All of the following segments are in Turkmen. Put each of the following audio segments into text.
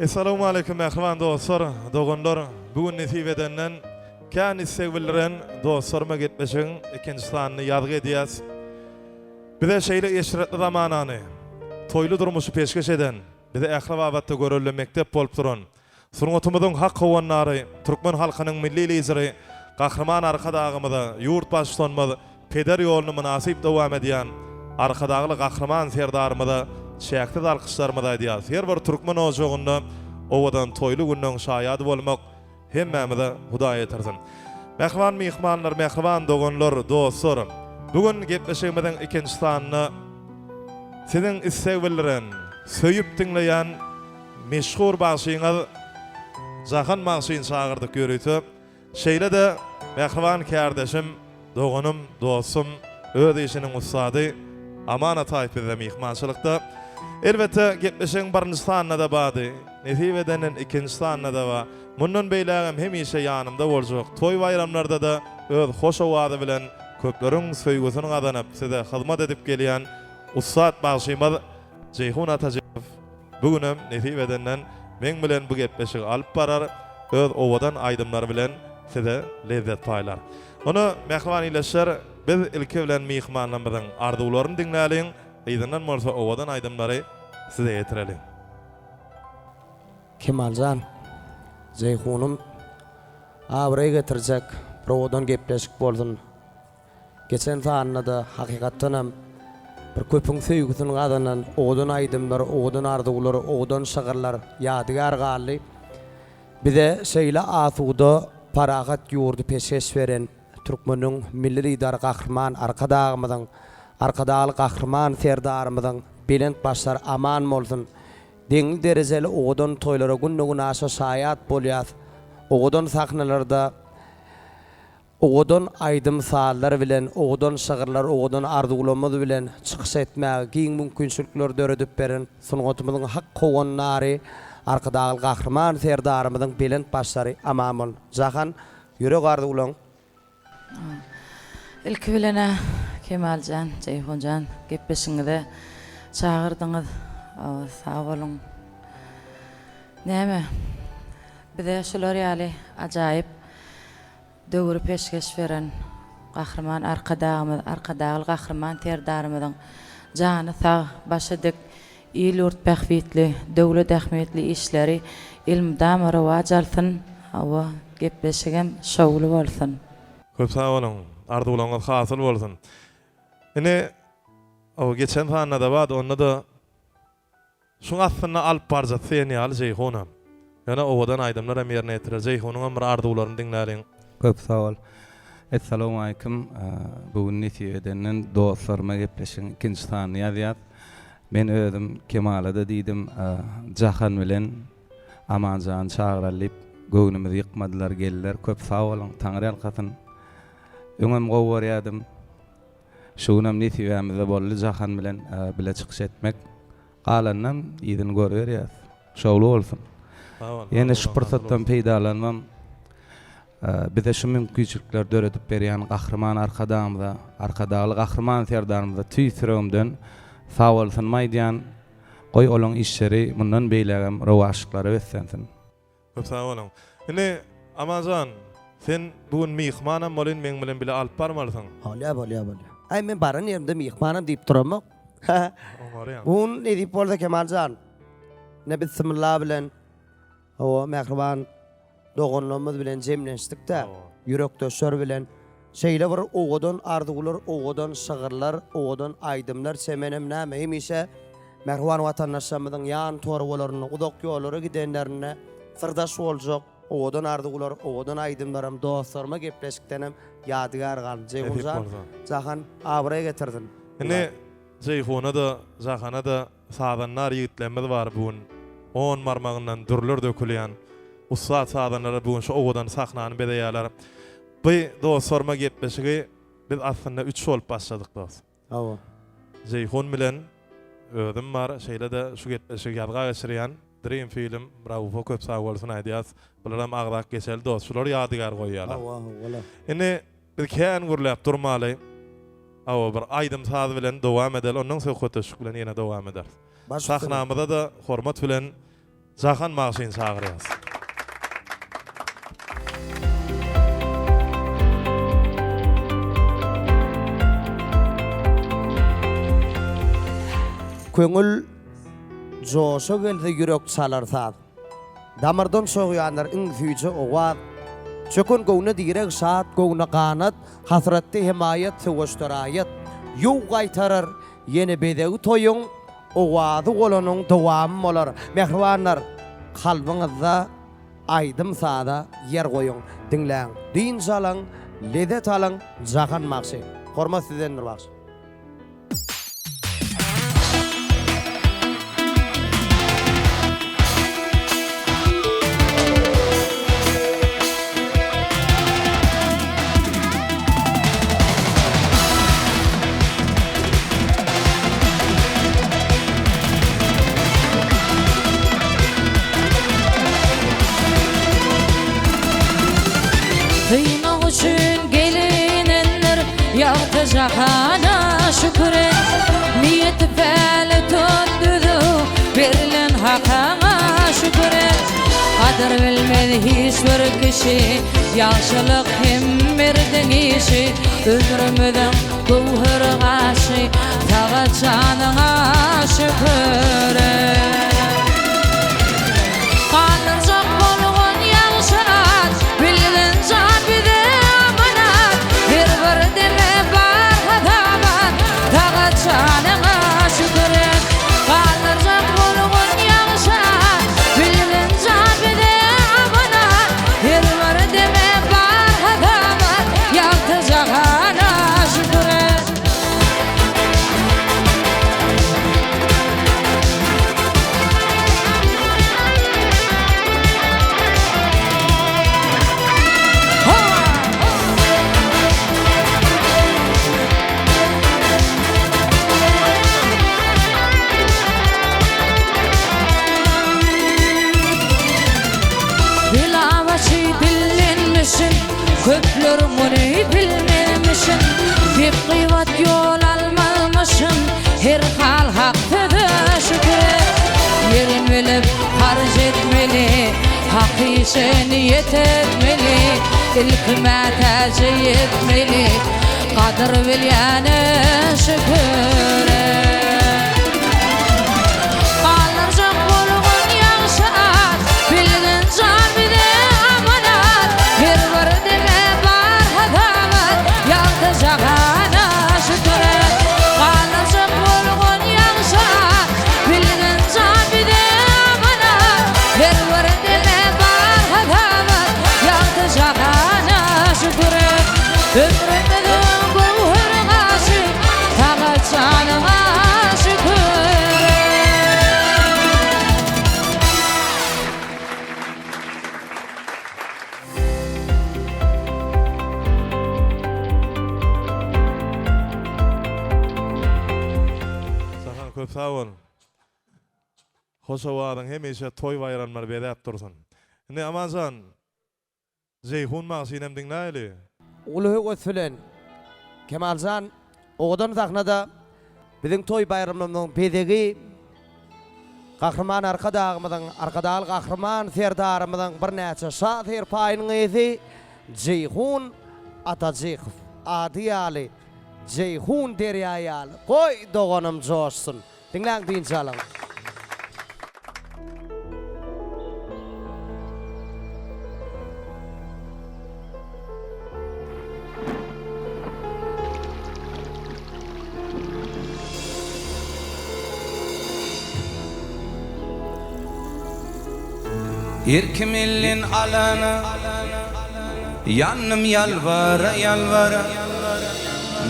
Assalamu alaykum ähwan dostlar, dogonlar. Bugün nesibedenden kan istegbildiren dostlarıma gitmeşin ikinci sanını ýadgy edýäs. Bize şeýle eşretli zamanany, toylu durmuşy peşkeş eden, bize ährababatda görülen mektep bolup duran, Suruňatymyzyň hak howanlary, Türkmen halkynyň milli lideri, gahrman arkadagymyza, ýurt başlanmaz, peder ýoluny münasip dowam edýän, arkadagly gahrman serdarymyza, şäkli alkışlarymyza edýäs. Her bir Türkmen ojagynda owadan toylu günnüň şaýady bolmak hemmemize Hudaý etersin. Mehman mihmanlar, mehman dogonlar, dostlar. Bugün gepleşigimiziň ikinji sanyny siziň istegbildiren, söýüp dinleýän meşhur başyňyz Zahan Magşyn çağırdyk görüýtü. Şeýle de mehman kardeşim, dogonum, dostum, öz işiniň ustady Aman Ataýew bize mihmançylykda. Elbette gepleşiň birinji sanyna da bady. Nesibedeniň ikinji sanyna da ba. Mundan beýlegim hemişe ýanymda boljak. Toy bayramlarda da öz hoş owady bilen köpleriň söýgüsini gazanyp size hyzmat edip gelýän Ustad Magşymyz Ceyhun Atajew bugünem nesibedenden men bilen bu gepleşigi alyp barar, öz owadan aýdymlar bilen size lezzet paýlar. Onu mehman ileşer, biz ilki bilen mihmanlarymyzyň arzuwlaryny dinläliň, ýa-da bolsa owadan aýdymlary size ýetirelim. Kemaljan, Ceyhunum awray getirjek, prowadan gepleşik boldun. Geçen sanyna da hakykatdan hem bir köpüň söýgüsini gazanan, owadan aýdymlar, owadan arzuwlary, owadan şagyrlar ýadygar galy. Bize şeýle asuda paragat ýurdy peşkeş beren Türkmeniň milli lideri gahrman arkadagymyzyň, arkadaly gahrman serdarymyzyň belent başlar aman bolsun. Deňil derejeli owadan toýlara günnügün aşa şaýat bolýar. Owadan sahnalarda owadan aýdym saallar bilen, owadan şagyrlar, owadan arzuwlamyz bilen çykyş etmäge giň mümkinçilikler döredip beren sunugatymyzyň hak howanlary, arkadaly gahrman serdarymyzyň belent başlary amamol. Zahan ýürek arzuwlaň. İlki bilene Kemaljan, Ceyhunjan gepleşiňizde çağırdyňyz. Sağ olun. Näme? Bize şolar ýaly ajaýyp döwür peşkeş beren gahrman arkadagy gahrman terdarymyzyň jany sag başydyk il ýurt bähwitli, döwlet ähmiýetli işleri ilmdam rewaj alsyn, awa gepleşigem şowly bolsun. Köp sağ olun. Arzuwlaryňyz hasyl bolsun. Ine o geçen sanyna da bad, onda da şuň aslynda alyp barjak sen ýaly Ceyhunam. Ýana owadan aýdymlar hem ýerine ýetirer. Ceyhunyň bir arzuwlaryny dinläliň. Köp sağ ol. Assalamu alaykum. Bugün nesibedeniň dostlaryma gepleşiň ikinji sanyny ýazýar. Men özüm Kemal'a da diýdim, Jahan bilen Amanjan çağıralyp göwnümizi ýykmadylar, geldiler. Köp sağ olun. Taňry alkasyn. Öňem gowurýadym. Şuňam nesibemizde boldy Jahan bilen bile çykyş etmek. Galanam ýygyny görýär. Şowly bolsun. Ýene şu pursatdan peýdalanmam. Bize şu mümkinçilikler döredip berýän gahrman arkadagymyza, arkadaly gahrman serdarymyza tüýsüremden sağ bolsun maýdýan. Goý olaň işleri mundan beýlegem rewaşlyklary beslensin. Köp sağ olun. Ine Amazon, sen bugün mihmanam bolyn men bilen bile alyp barmalysyň. Bolýa. Ay men baran ýerimde mihmanam diýip duramok. Bugün ne diýip bolsa Kemaljan? Ne bismillah bilen o mehriban dogonlarymyz bilen jemleşdik-de, ýürekdeşler bilen şeýle bir owadan arzuwlar, owadan şagyrlar, owadan aýdymlar semenem näme hemişe mehriban watandaşlarymyzyň ýan torwalaryny, udak ýollary gidenlerine sırdaş boljak, owadan arzuwlar, owadan aýdymlarym dostlaryma gepleşikdenem ýadygar gal. Ceyhunjan, Jahan awray getirdin. Ine Ceyhuna da, Jahana da sadanlar ýigitlerimiz bar bugün. 10 marmagyndan dürler dökülýän Ustad sadanlara bugün şu owadan sahnany bedeýärler. Bu dostlarma gepleşigi biz aslında 3 bolup başladyk dost. Awa. Ceyhun bilen özüm bar, şeýle de şu gepleşigi ýadga geçirýän Dream film, bravo köp sağ bolsun aýdýas. Bularam agdak geçel dost, şular ýadygar goýýarlar. Awa, wala. Ine biz kän gurlap durmaly. Awa bir aýdym saz bilen dowam edel, ondan soň höteşik bilen ýene dowam eder. Sahnamyza da hormat bilen Jahan Mağşin çağırýas. Köňül joşa gelse ýürek çalar saz. Damardan soğuyanlar iň süýje owat. Çökün gowna direk saat gowna kanat, hasratty himayet sewştarayat. Ýow gaýtarar ýene bedegi toýuň, owady golanyň dowamy bolar. Mehribanlar, kalbyňyzda aýdym sada ýer goýuň. Dinläň, din salaň, lezzet alaň, Jahan Maqsy. Hormat sizendir bax. Duymak üçün gelinenler yağdı cahana şükür et. Niyeti fəli tutdudu verilen hakana şükür et. Kadir bilmedi hiç bir kişi, yaxşılık kim verdin işi. Ömrümüden gövhür gaşı, tağı canına şükür et. Kalırcak bolğun yaxşırat, bilgin can bide amanat. Her bir deme bar hadamat, tağı canına şükür et. Kalırcak bolğun yaxşırat, bilgin can bide amanat. Her bir deme bar hadamat, yaktı cahana şükür et. Dilavaçı bilinmişsin, köpler bunu bilmemişsin. Bir kıyvat yol almamışsın, her hal haklıdır şükür et. Yerin bilip harc etmeli, hakkı niyet etmeli. İlkime tercih etmeli, kadir bilyane şükür et. Kalırcak bolğun yaxşıat, bilgin can bide amanat. Her bir deme bar hadamat, yaktı cahana şükür et. Kalırcak bolğun yaxşıat, bilgin can bide amanat. Her bir deme bar hadamat, yaktı cahana şükür et. Ömrümden gövhür gaşı, tağı canına şükür et. Jahan köp sağ ol. Hoş owadyň hemişe toy bayramlar bedäp dursun. Indi amanjan Jahan Maqsynem dinläýeli. Uluhy götülen Kemaljan oğdan sahnada bizim toy bayramlarının bedegi kahraman arkadal kahraman serdarımızın bir näçe şahyr paýynyň ezi Jahan Atajykov Adiýaly Jahan Derýaýaly koy doganım joşsun. Dinläň din salaň. İrkimillin alana, yanım yalvara yalvara.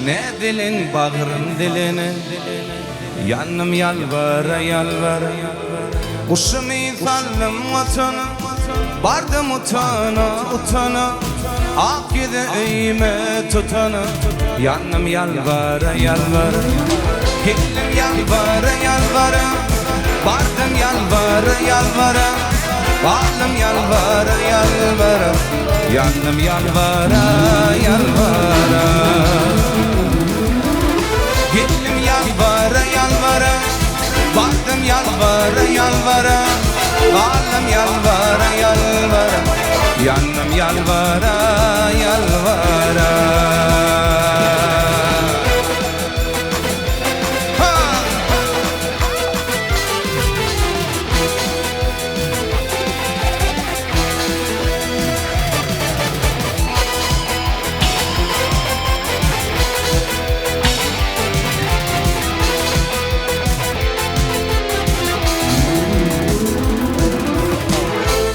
Ne dilin bağrım diline, yanım yalvara yalvara. Kuşumu saldım vatana, bardım utana utana. Ak gide eğime tutana, yanım yalvara yalvara. Gittim yalvara yalvara, bardım yalvara yalvara. Bağlım yalvara yalvara, yandım yalvara yalvara. Gittim yalvara yalvara, Vardım yalvara yalvara, alnım yalvara yalvara, yandım yalvara yalvara.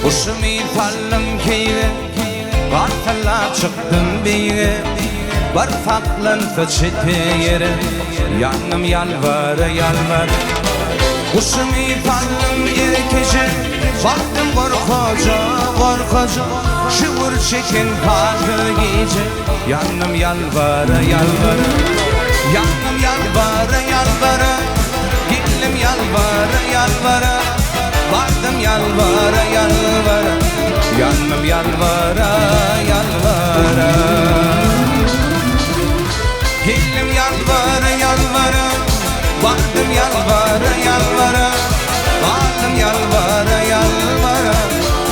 Uşumi fallım keyve, var fallap çıktım beyge, var faklın fıçıtı yere, yanım yalvara yalvara. Uşumi fallım yerkece, baktım korkoca korkoca, şıvır çekin farkı gece, yanım yalvara yalvara, yanım yalvara yalvara, gillim yalvara yalvara. Vardım yalvara yalvara, yandım yalvara yalvara. Gillim yalvara yalvara, vardım yalvara yalvara. Vardım yalvara yalvara,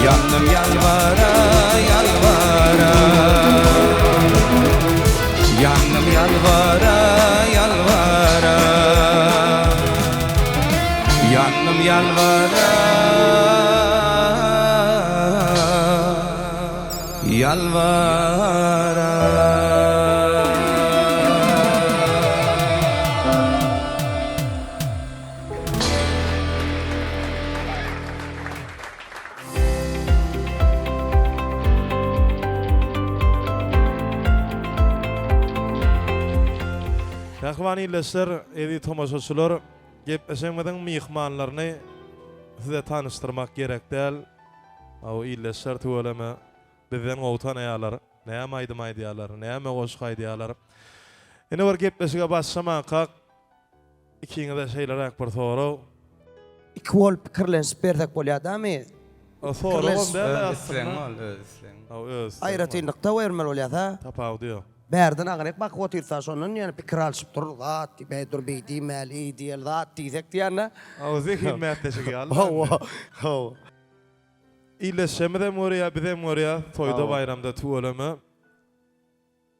yandım yalvara yalvara. Yandım yalvara yalvara, yandım yalvara yalvara. Yahvan iyleşler, edi tomaşaçılar, gepleşemeden mihmanlarını size tanıştırmak gerek değil. O iyleşler tuvaleme, bizden oğutan ayalar, neyem aydım aydiyalar, neyem oğuşk aydiyalar. Yine var gepleşige başlamak, ikiniz de şeyler akbar soru. İki wol pikirlenip berdik bolýadamy. O soru Kırles- onda da İslen aslında. ol, islen. O öz. Aýratynlykda bermel bolýar. Tapaw diyor. Berden agryp bak otursa sonun yani pikir alıp durur. Zat beydur beýdi mali diýel zat diýsek diýende. O zihin mätleşigi Hawa. Allah. Hawa. İyileşemeden oraya, bizem oraya, toyda Hawa. bayramda tuvaleme.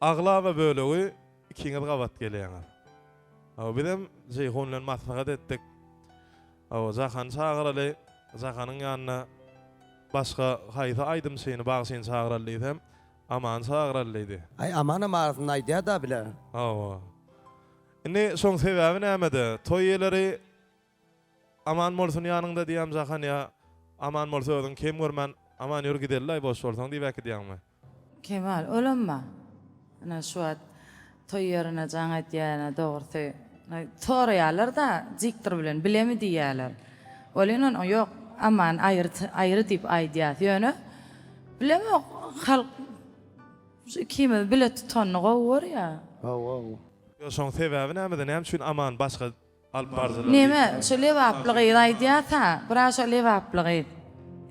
Agla ve bölüğü ikiniz gavat geleýär. O bizem jeyhonlan maslahat etdik. O Zahan çağıraly, Zahanın ýanyna başga haýta aýdym seni bagşyn çağıralyydym. Aman çağıralydy. Ay amana marafyn aýdýar da bile. Awa. Indi şoň sebäbi nämede? Toy ýerleri aman bolsun ýanyňda diýem Zahan ýa aman bolsa özüň kim görmän aman ýür giderler boş bolsaň diýbäki diýäňmi? Kemal, olamma. Ana şu at toy yerine jaňa diýene dogry. Toraýarlar da jiktir bilen bilemi diýerler. Olenin o ýok, aman aýry diýip aýdýar. Ýöne bilemi halk kimi bile tutanny gowur ya. Hawa. Şoň sebäbi nämede? Näme üçin aman başga alyp barjalar? Neme şöyle vaplygy aýdýarsa, biraz şöyle vaplygy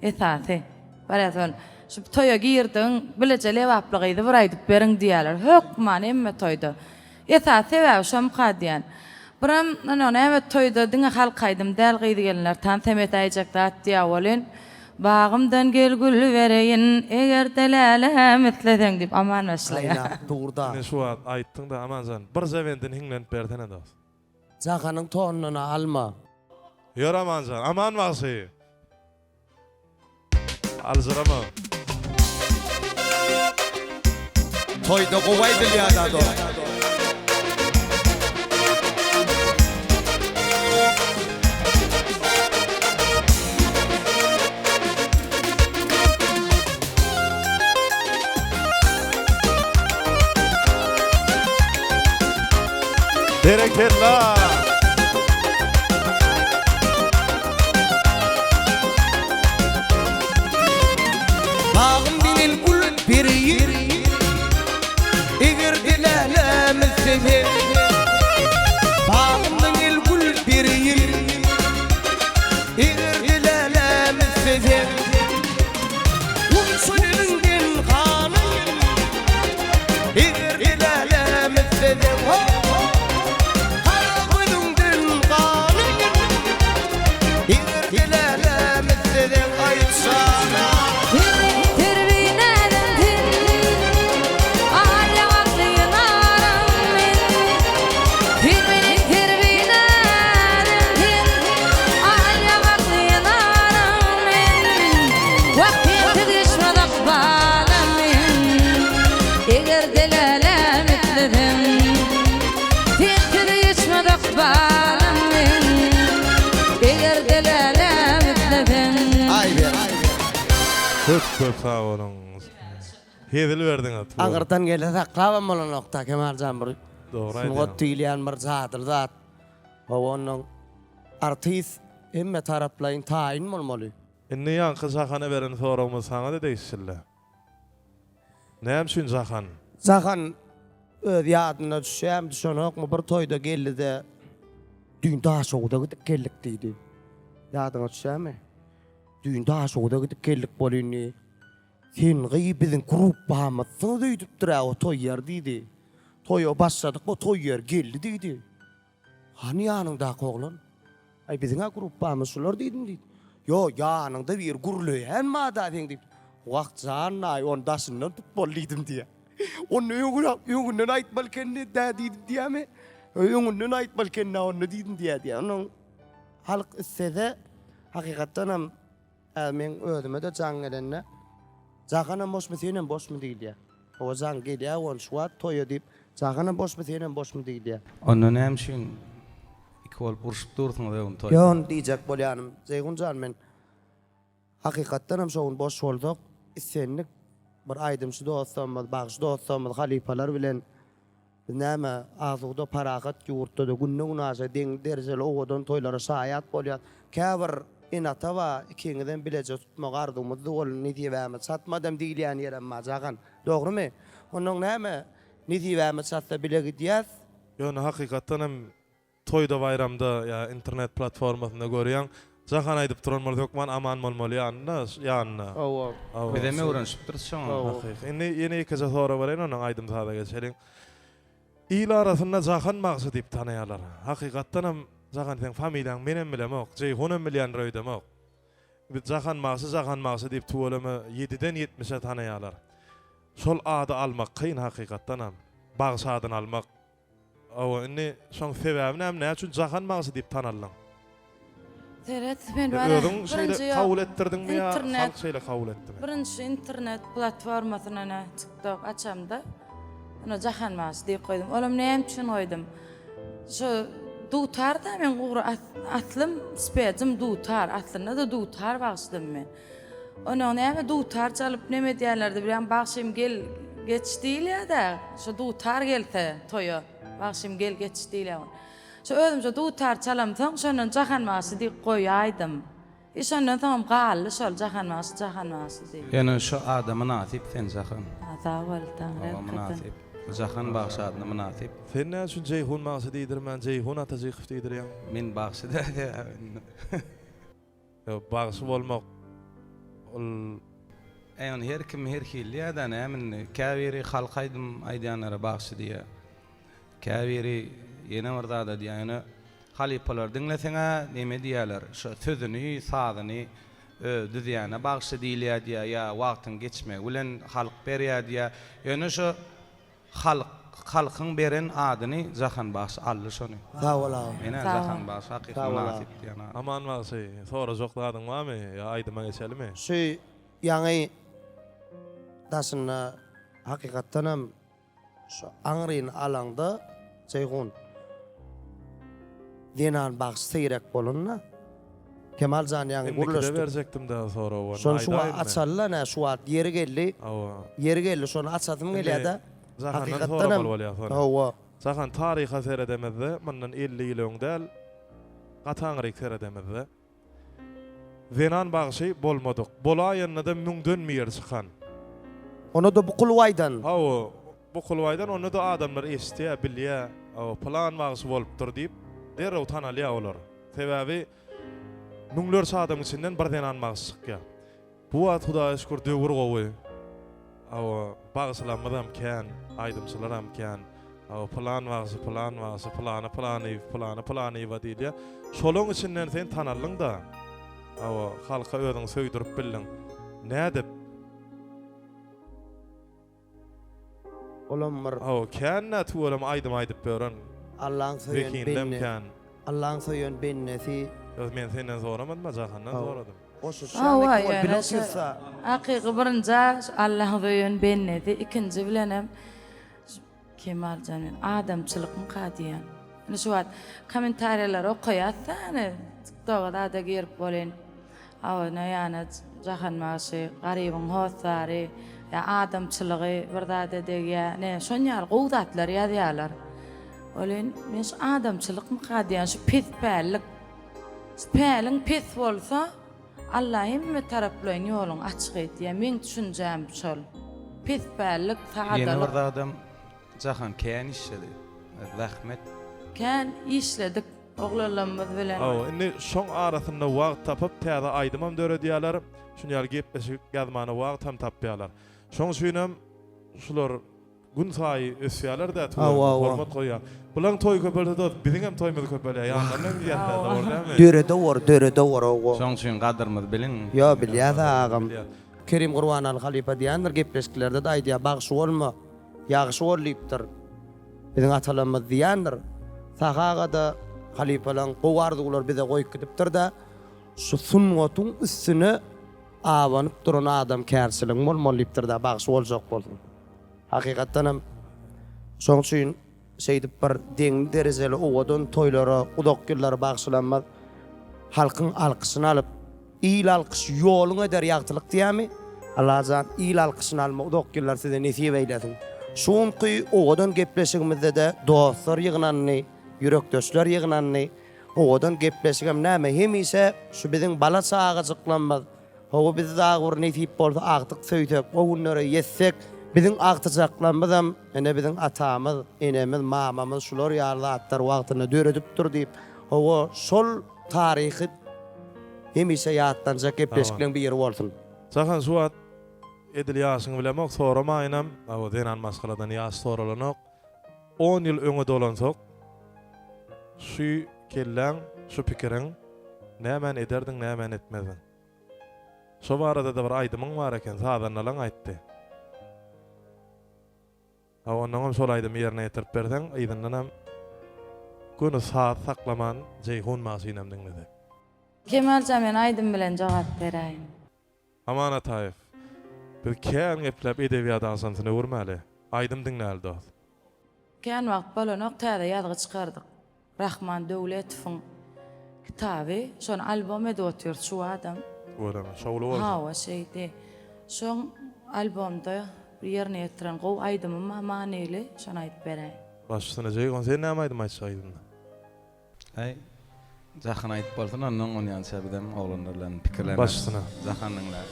esasy. Baratyn şu toya girdiň, bilece lewaplygy bir aýdyp beriň diýerler. Hökman emme toyda. Esasy sebäbi şom kadýan. Biram ana näme toyda diňe halk aýdym däl gydy gelenler tan temet aýjaklar diýär bolen. Bağımdan gel gül vereyin, eger delale mitleden dip aman başlaya. Ayna durda. Ne şu an aýtdyň da amanjan bir zewendin hiňlenip berdene da. Zahanyň tonuna alma. Ýör amanjan, aman bagsy. Alzırama. Toyda goway bilýär da. Bereketler. Bağım bilen gül berýär. Eger dilälämi sever. Bağım bilen gül berýär. Eger dilälämi sever. Usulünden kanın. Eger dilälämi sever. Harabından kanın. kurbanım eger delele mütlefin Ay be. Köp sağ olun. Hedil verdin at. Ağırdan gele saklavam bolan nokta Kemalcan bir. Doğru Sunugat tüyleyen bir zadır zat. O onun artist emme taraplayın tayin olmalı. Inni yankı Zahan'a veren sorumuz sana da değişsille. Näme şün Zahan? Zahan öz yadına düşem düşünök mu bir toyda geldi de düğünde aşağıda gidip geldik dedi. Yadına düşem mi? Düğünde aşağıda gidip geldik bolini. Sen gıyı bizim grup bağımızsını duyduk dura o toy yer dedi. Toya başladık o toy yer geldi dedi. Hani yanında oğlan? Ay bizim grup bağımızlar dedim dedi. Yo yanında bir gurulayan mada dedi. Vakt zanay ondasından tutboluydım diye. Onu yungundan ait balkenni da dedim diye mi? Yungundan ait balkenni onu dedim diye. Onun halk istedi. Hakikaten men ödeme de cangelenle. Zaganın boş mu senin boş mu değil ya. O zang geliyor on şuat toyu deyip zaganın boş mu senin boş mu değil ya. Onun hem şun ikol burşup dursun da on toy. Yon diyecek bolyanım. Zeygun can men hakikaten şoğun boş olduk. İstenlik bir aydımşı dostum, bağış dostum, halifalar bilen näme azuda paragat yurtda da günne aşa den dereceli oğudan toylara sayat bolýar. Käbir inata va ikiňizden bilece tutmak ardymyzdy ol netiwäme satmadam diýilýän ýerem majagan. Dogrymy? Onuň näme netiwäme satsa bile gidýäs. Yani hakikaten hem toyda bayramda ya internet platformasında görüyen Zahan aydıp turan dokman aman molmalı yanına. Owa. Bizeme öğrenşip dursun. Yine ikize sonra var onun aydım sağda geçelim. İl arasında Zahan maqsı deyip tanıyalar. Hakikaten hem Zahan sen familyan benim bilem ok. Ceyhunum bilyan röydem ok. Bir Zahan maqsı deyip tuvalımı 7'den 70'e tanıyalar. Sol adı almak kıyın hakikaten hem. Bağısı adını almak. Ama inni son sebebini hem ne için Zahan maqsı deyip tanarlan. Teret men var. Ödün şeyle kabul ettirdin mi ya? internet. Halk şeyle kabul etti mi? Birinci internet platformasına TikTok açamda. Onu Zahan mas diye koydum. Oğlum neyim için koydum? Şu dutar da men uğru aslım specim dutar. Aslında da dutar başladım men. Onu neyme dutar çalıp neme diyenlerde bir an bakşım gel geç değil ya da şu dutar gelse toyu. Bakşım gel geç değil ya. Şu ödüm şu dutar çalamdan şonun Zahan mas diye koyaydım. İşondan tamam qallı şol Zahan mas diye. Yani şu adamı nasip sen Zahan. Zawal O tanrı. münasip. Zahan bağış adına münasip. Sen ne için Ceyhun maqsı deydir men Ceyhun ata Ceyhif deydir ya. Min bağışı da Ya bağısı olmak ol Eyon her kim her hilli ya ne min kaviri halkaydım aydiyanlara bağışı diye. Kaviri yine orada da diye yani halifalar dinlesene neme diyorlar. Şu sözünü sağdını düzeyene bağışı değil ya diye ya vaktin geçme. Ulen halk beriya diye. Yani şu halkın beren adını Zahan bağışı allı şunu. Sağ ol abi. Yine Sağ ol. Zahan bağışı hakiki Sağ ol. münasip yani. aman maqsı. Sonra jokladın var mı? Ya aydıma geçelim mi? Şu yani dasına hakikaten hem şu Angrin alanda Ceyhun Dinan bağış seyrek bolunna Kemalcan yani Şimdi de gurlaştı. verecektim daha sonra o. Son şu açarlar ne şu at yeri geldi. Ava. Yeri geldi sonra açadım geliyor da. Zahan'dan Hakikaten sonra hem- bol ya sonra. Owa. Zahan tariha seyredemezdi. Mandan 50 yıl öňdäl Gatanryk seyredemezdi. Zenan bağışı bolmadyk. Bola ýanynda da müňden miýer çykan. Onu da bu kulvaydan. Hawa bu kulwaydan onu da adamlar eşitýär, bilýär. Plan bağışı bolupdyr diýip derrew tanalýar olar. Sebäbi müňlerçe adam içinden bir zenan bağışı çykýar. Bu wagt Hudaýa şükür döwür gowy. Bağışlanmadam kän, aýdymçylaram kän. Plan bağışı, plany we diýilýär. Şolaň içinden sen tanallyň da. Halka özüň söýdirip bildiň. Nädip? Olam bir Kän nätu olam aýdyp beren. Allah'ın söyün Zekindem benne. kän. Allah'ın söyün bennesi. Öz men senden soramadym, Zahandan soradym. Oşu Ava şanlı yani biloksa. haqiqi birinci Allah'ın böyün bennedi. İkinci bilenem Kemalcan'ın adamçılıkın qadiyan. نشوات komentaryalar okuyatsan TikTok'da da girip bolen. Aw näýäne jahanmaşy, garybyň hosary, ya adamçylygy birdäde dege, ne şonýar gowdatlar ýazýarlar. Olen men şu adamçylykmy gadýan şu pispälik. Spelin pis bolsa Allah hemme taraplaryň ýoluň açyk etdi. Men düşünjäm şol. Pispälik Yeni sadalyk. bir adam jahan keýän işledi. Rahmet. Kän işledik oglanlarymyz bilen. Aw, indi şoň arasynda wagt tapyp täze aýdymam döre diýerler. Şunyal gepleşik ýazmany wagt hem tapýarlar. Şoň üçinem şular gün saýy ösýärler da hormat goýýar. Bulan toy köpeldi, biziň hem toýmyzy köpelýär. Ýanlardan diýerler, Döre dowar ogo. Şoň üçin gadyrmyz bilin. Yo bilýär agam. Kerim Gurban al-Halifa diýendir gepleşiklerde de aýdýar, bagşy bolma, ýagşy bolýupdyr. Biziň atalarymyz diýendir. Sagaga da halifalan gowardylar bize goýup gidipdir da şu sunnatyň üstüne awanyp duran adam kärçilik bolmalypdyr da bagşy boljak boldy. Hakykatdan hem şoň üçin şeýdip bir deň derejeli owadan toýlara, udakgyllara bagşylanmaz. Halkyň alkyşyny alyp, il alkyş ýoluň eder ýagtylyk diýämi? Allahjan il alkyşyny alma udakgyllar size nesip eýlesin. Şoňky owadan gepleşigimizde de dostlar ýygnanny, yürekdöşler ýygnanny, owadan gepleşigem näme hemise şu biziň bala çağajyklanmaz. Hawa biz dagwur nesip bolsa agtyk söýtek, o günlere ýetsek, biziň agtyjaklanmaz hem ene biziň atamyz, enemiz, mamamyz şular ýarlatdyr wagtyny döredipdir diýip, hawa şol taryhy hemise ýatlanjak gepleşikleň bir ýeri bolsun. Jahan suat edil ýaşyň bilemok soramaýnam, aw denan maskaladan ýaş soralanok. 10 ýyl öňe dolansak, şu kellen, şu pikiriň nämen ederdiň, nämen etmedin. Şo barada da bir aýdymyň bar eken, sadanlaryň aýtdy. Aw onuň şol aýdymy ýerine ýetirip berseň, aýdyndan hem güni saat saklaman jeyhun maşynam diňledi. Kemalja men aýdym bilen jogap beräýin. Aman Ataev, bir kän geplep edebiýat ansasyny urmaly. Aýdym diňläldi. Kän wagt bolanok täze ýazgy çykardyk. Rahman Döwletowyň kitaby, şonu albom edip otur şu adam. Bolama, şowlu bol. Hawa şeýdi. Şoň albomda bir ýerine ýetiren gow aýdymy manyly, şonu aýdyp beräýin. Başysyna jeygon sen näme aýdym aýtsaýdyn? Ay, jahan aýdyp bolsa onuň ýança bilen oglanlar bilen pikirlenir. Başysyna. Jahanyňlar.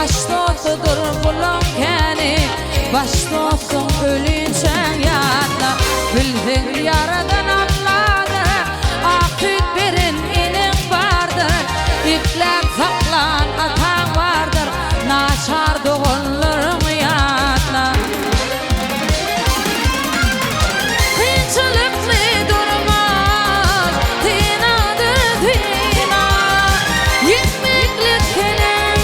baş dostudur bulan keni, baş dostum ölünçen yatla. Bilsin yaradan Allah'ı, akit birin inin vardır. İpler saklan atan vardır, naşar doğullarım yatla. Kıyınçılıklı durmaz, tinadır tina. Yetmeklik senin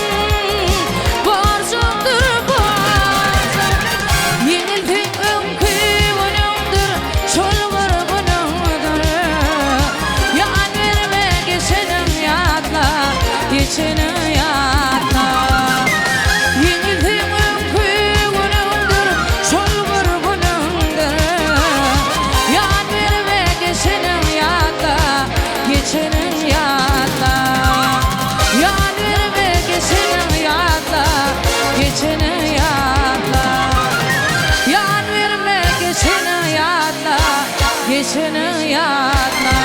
borcundur borcun. Yenildin önkü bunundur, çolgur bunundur. Yan verme geçenin yatla, geçenin yatla. Yenildin önkü bunundur, çolgur bunundur. Yan verme geçenin yatla, geçenin yatla. Yan verme geçenin yatla, geçenin yatla. Yan verme geçenin yatla, geçenin yatla.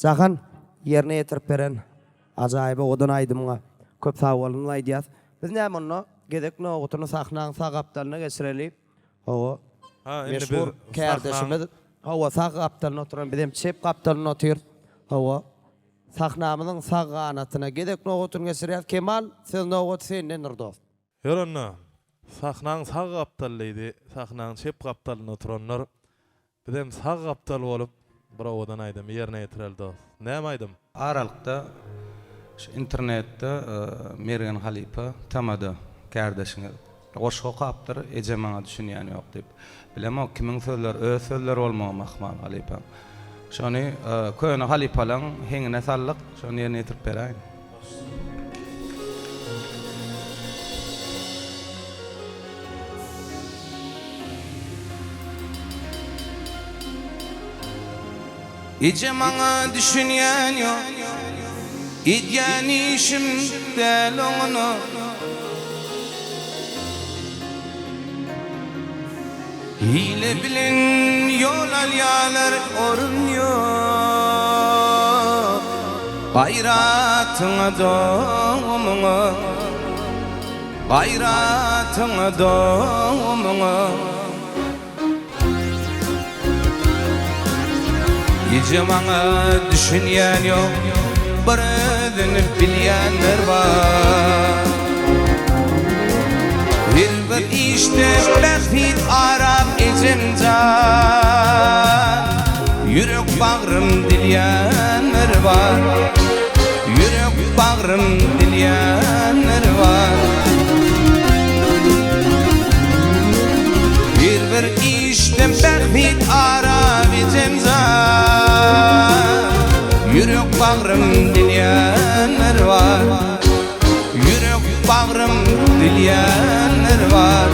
Jahan yerine yetirip beren ajaýyby odan aýdymga köp sag bolun aýdýas. Biz näme onu gedek nogutunu sahnaň sag aptalyna geçirelip, o Ha, endi meşhur biz kärdeşimiz hawa sag aptalyna oturan bizim çep aptalyna otyr. Hawa sahnamyzyň sag ganatyna gedek nogutuny geçirýär. Kemal, siz nogut senden nurdos. Ýörünne, sahnaň sag gaptallydy, sahnaň çep gaptalyna oturanlar bizim sag gaptal bolup birowadan aýdym, ýerine ýetireldi. Näme aýdym? Aralykda şu internetde Mergen Halipa tamada kardeşine goşgo kapdyr ejemaňa düşünýän ýok diýip. Bilemok kimin sözler öz sözler bolmamak mal Halipa. Şonu köýne Halipalaň heňine sallyk, şonu ýerine ýetirip beräýin. Ejemaňa düşünýän ýok, idýän işim del oňuny. Hile bilen yol alýarlar orun ýok. Gayratyňa doňuňa, gayratyňa doňuňa. Ejemaňa düşünýän ýok, bir özüni bilýänler bar. Bir işte bäxit arap ejemjan, yürek bagrym dilýänler bar. Yürek bagrym dilýänler bar. Bir işte bäxit arap ejemjan, yürek bagrym dilýänler bar. Yürek bagrym dilýänler bar.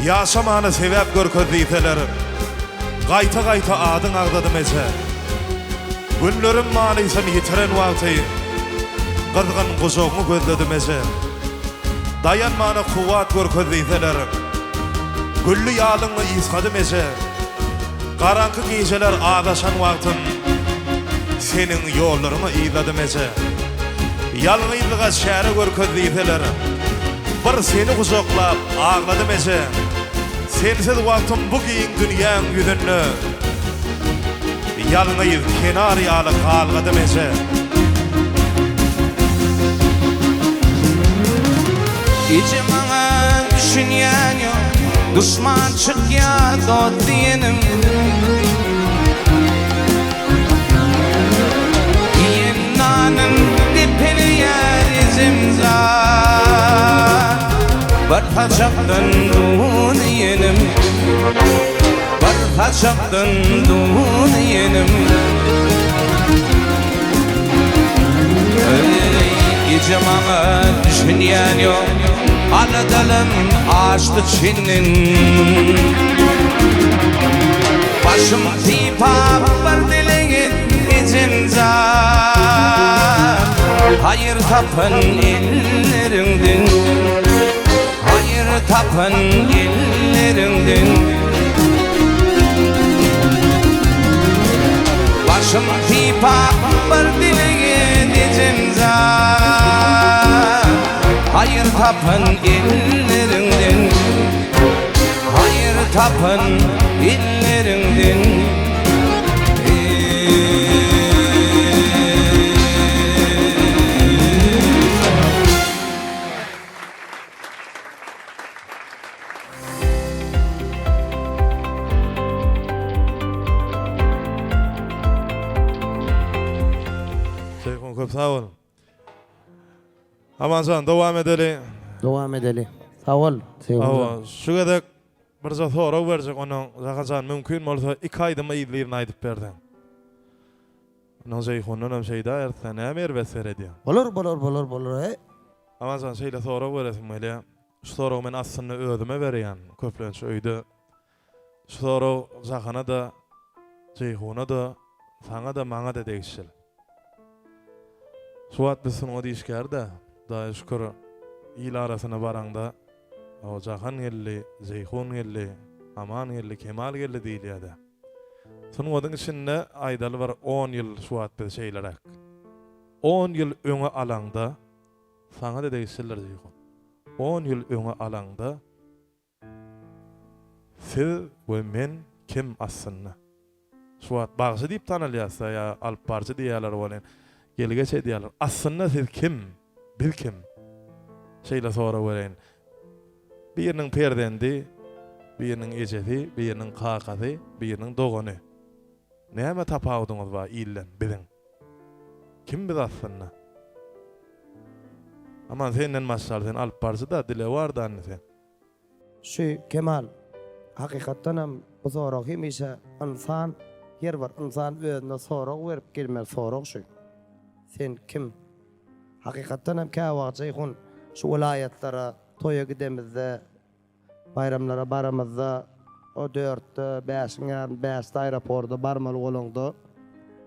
Yaşamany sebäp görkezdiýseler, gaýta-gaýta adyň agdadym eje. Günlerim manysyny ýitiren wagty, gyrgyn goşogyny gözledim eje. Dayanmany kuwat görkezdiýseler, güllü ýalyňy ýyskadym eje. Garanky geceler adaşan wagtym, seniň ýollaryny ýyladym eje. Ýalňyzlyga şäre görkezdiýseler, bir seni guzoklap ağladym eje. Sensiz wagtym bu giň dünýäň ýüzünde, ýalňyz kenar ýaly galgadym eje. Ejemaňa düşünýän ýok, düşman çykýar dot diýenim. Ýennanyň dipini ýer ejemjan, bir haçakdan duniyenim, bir haçakdan duniyenim. Ejemaňa düşünýän ýok, anadalym açdy çinin. Başım tipap bir dilegi ejemjan, hayır tapın ellerinden, hayır tapın ellerinden. Başım pipa bir dileğe diyeceğim zat, hayır tapın ellerinden, hayır tapın ellerinden. Şeyhun köp sağ olun. Amancan devam edelim. Devam edelim. Sağ ol. Seyhun. Awa şu gedek bir zat sorak berjek onuň zakajan mümkin bolsa 2 aýda maýylyryny aýdyp berdiň. Onuň Şeyhundan hem şeyda ertene mer beser edýär. Bolur. Amancan şeýle sorak beresim böyle. Şu soragy men aslynda özüme berýän. Köplenç öýde. Şu sorak zakana da Şeyhuna da sana da maňa da degişil. Suat bizim o dişker de daha şükür il arasına baranda o Cahan geldi, Zeyhun geldi, Aman geldi, Kemal geldi değil ya da. Sonun odun içinde aydalı var 10 yıl Suat bir şeylerek. 10 yıl öňe alanda sana da değişirler Zeyhun. 10 yıl öňe alanda siz ve men kim aslında? Suat bağışı deyip tanılyasa ya alp parça diýerler bolan. Gelgeç ediyorlar. Aslında siz kim? Bil kim? Şeyle sonra vereyim. Birinin perdendi, birinin eceti, birinin kakası, birinin doğunu. Neyme tapawdunuz var illen, bilin. Kim biz aslında? Aman senden maşallah sen alp parça da dile var da anne sen. Şu Kemal, hakikaten hem bu sorak hemişe insan, yer var insan özüne sorak verip gelmez sorak şu. Sen kim? Hakikaten hem kâwak Ceyhun şu vilayetlere toya gidemizde, bayramlara baramızda, o 4'te, 5'in 5 aeroporda barmalı olundu.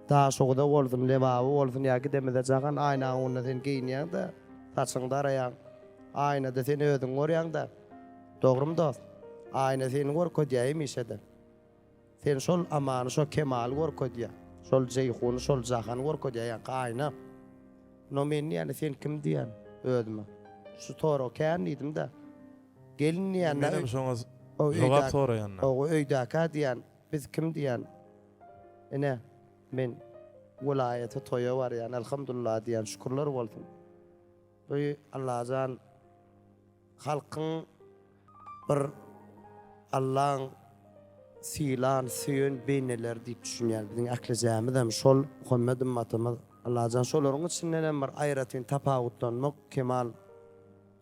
Daha şoğda olsun, levabı olsun ya gidemizde çakan ayna onunla sen giyinyan da, saçında arayan, ayna da sen özün oryan da. Doğru mu dost? Ayna senin var kodiyayım işede. Sen şol amanı, şol Kemal var kodiyay. Şol Ceyhun, şol Cahan var kodiyay ayna. No men yani sen kim diýän özüme. Şu toro kän diýdim da. Gelin diýän. Benim şoňa jogap soraýanlar. O öýdäkä diýän, biz kim diýän? Ene men vilayete toya var yani elhamdülillah diýän şükürler bolsun. Toy Allah'dan halkyň bir Allah'ın silan süýün beýneler diýip düşünýär. Biziň aklejämizem şol Muhammed ümmetimiz Allah'dan şolaryň içinden bir aýratyn tapawutlanmak Kemal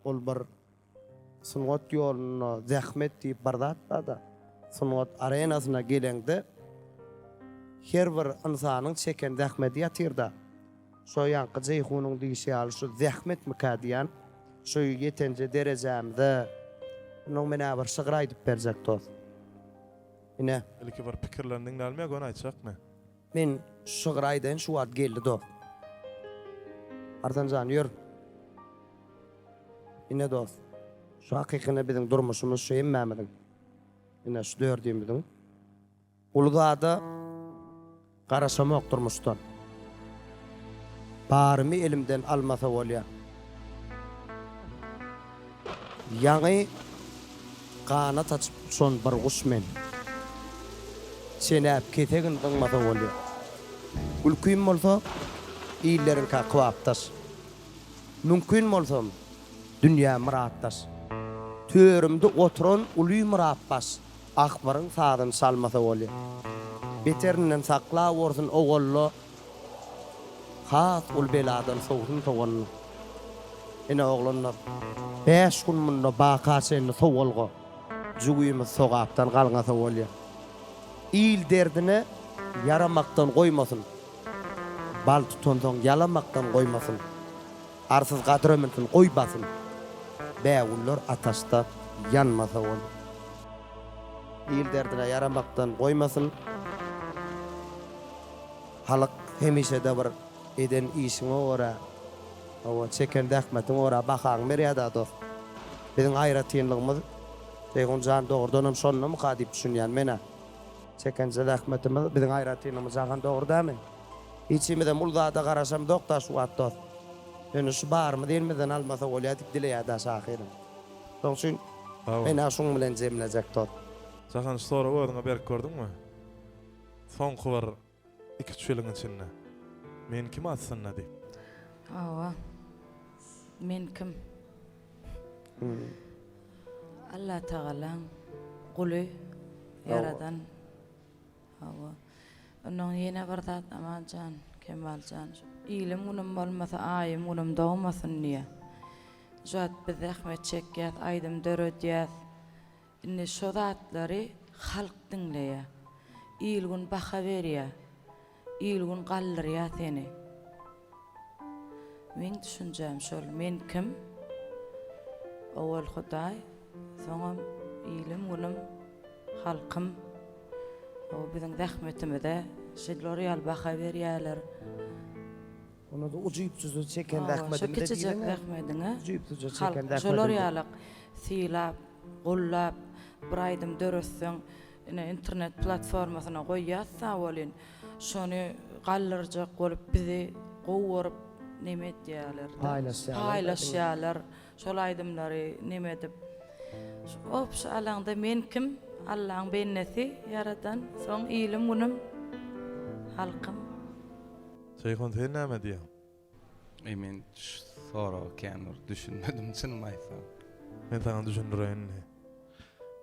ol bir sungat ýoluny zähmet diýip bardatda da sungat arenasyna gelende her bir insanyň çeken zähmeti ýatyrda. Şo ýanky Ceyhunyň diýişi ýaly şu zähmet mükadiýan şu ýetenje derejämde noň mena bir şygyr aýdyp berjek dost. Ine Belki bir pikirlerini dinlälmek onu aýtjakmy? men şygyr aýdan şu wagt geldi dost. Artanjan ýör. Ine dost. Şu hakykyna biziň durmuşymyz şu emmämidiň. Ine şu dördüýümizdiň. Ulgada garaşamak durmuşdan. Barmy elimden almasa bolýar. Ýa-ni kanat açıp son bir gusmen. Senäp ketegin dıňmasa bolýar. Ulkym bolsa iýlerin ka kwapdas. Mümkin bolsam dünýä muratdas. Törümde oturan uly muratbas. Akbaryň saadyn salmasa bolýar. Beterinden sakla bolsun ogollo. Hat ul beladan sowdun towalny. Ene oglanlar 5 gün munda baqa seni sowalga. Juguymy sogapdan galňasa bolýar. İl derdine yaramaktan koymasın. Bal tutondan yalamaktan koymasın. Arsız kadrömünün koybasın. Beğullar ataşta yanmasa ol. İl derdine yaramaktan koymasın. Halk hemişe de bir eden işine ora Awa çeken däkmetin ora bakaň berýär-de dost. Biziň aýratynlygymyz Seyhun Jan dogurdanam şonnam gadyp düşünýän mene. Çeken däkmetimiz biziň aýratynlygymyz jagan dogry dämi? İçimizde muldada garaşam dokta şu atdy. Dönüş barmy diýmeden almasa bolýar dileýär-de şahyryň. Şoň üçin mene şoň bilen jemlejek dost. Jahan sonra öňe berip gördüňmi? Soňky bir 2-3 ýylyň içinde. Men kim aslynda diýip. Awa. Men kim? Allah Teala guly yaradan. Awa. Onun ýene bir zat amanjan, kemaljan. Ilim unum bolmasa aýym unum dogmasyn niýe? Zat biz rahmet çekýär, aýdym döredýär. Indi şo zatlary halk dinleýär. İlgun baka berýär. İlgun gallyrýar seni. Men düşünjem şol, men kim? Awal Hudaý, soňam ilim ulum, halkym. O biziň rahmetimize şeýler baka berýärler. Onu da ucuyup tuzu çeken däkmedim de diýen. Rahmediňe. Ucuyup tuzu çeken däkmedim. Şolar ýalyk silap, gullap, bir aýdym dörösseň, internet platformasyna goýýarsa bolyn, şonu gallyrjak bolup bizi gowurup neme diýerler. Paylaşýarlar. Şol aýdymlary neme edip. Opş alanda men kim? Allahyň bennesi yaradan, soň ilim unum, halkym. Seyhun sen näme diýýär? Men sonra kenur düşünmedim çynymy aýtsam. Men sana düşündüreýin.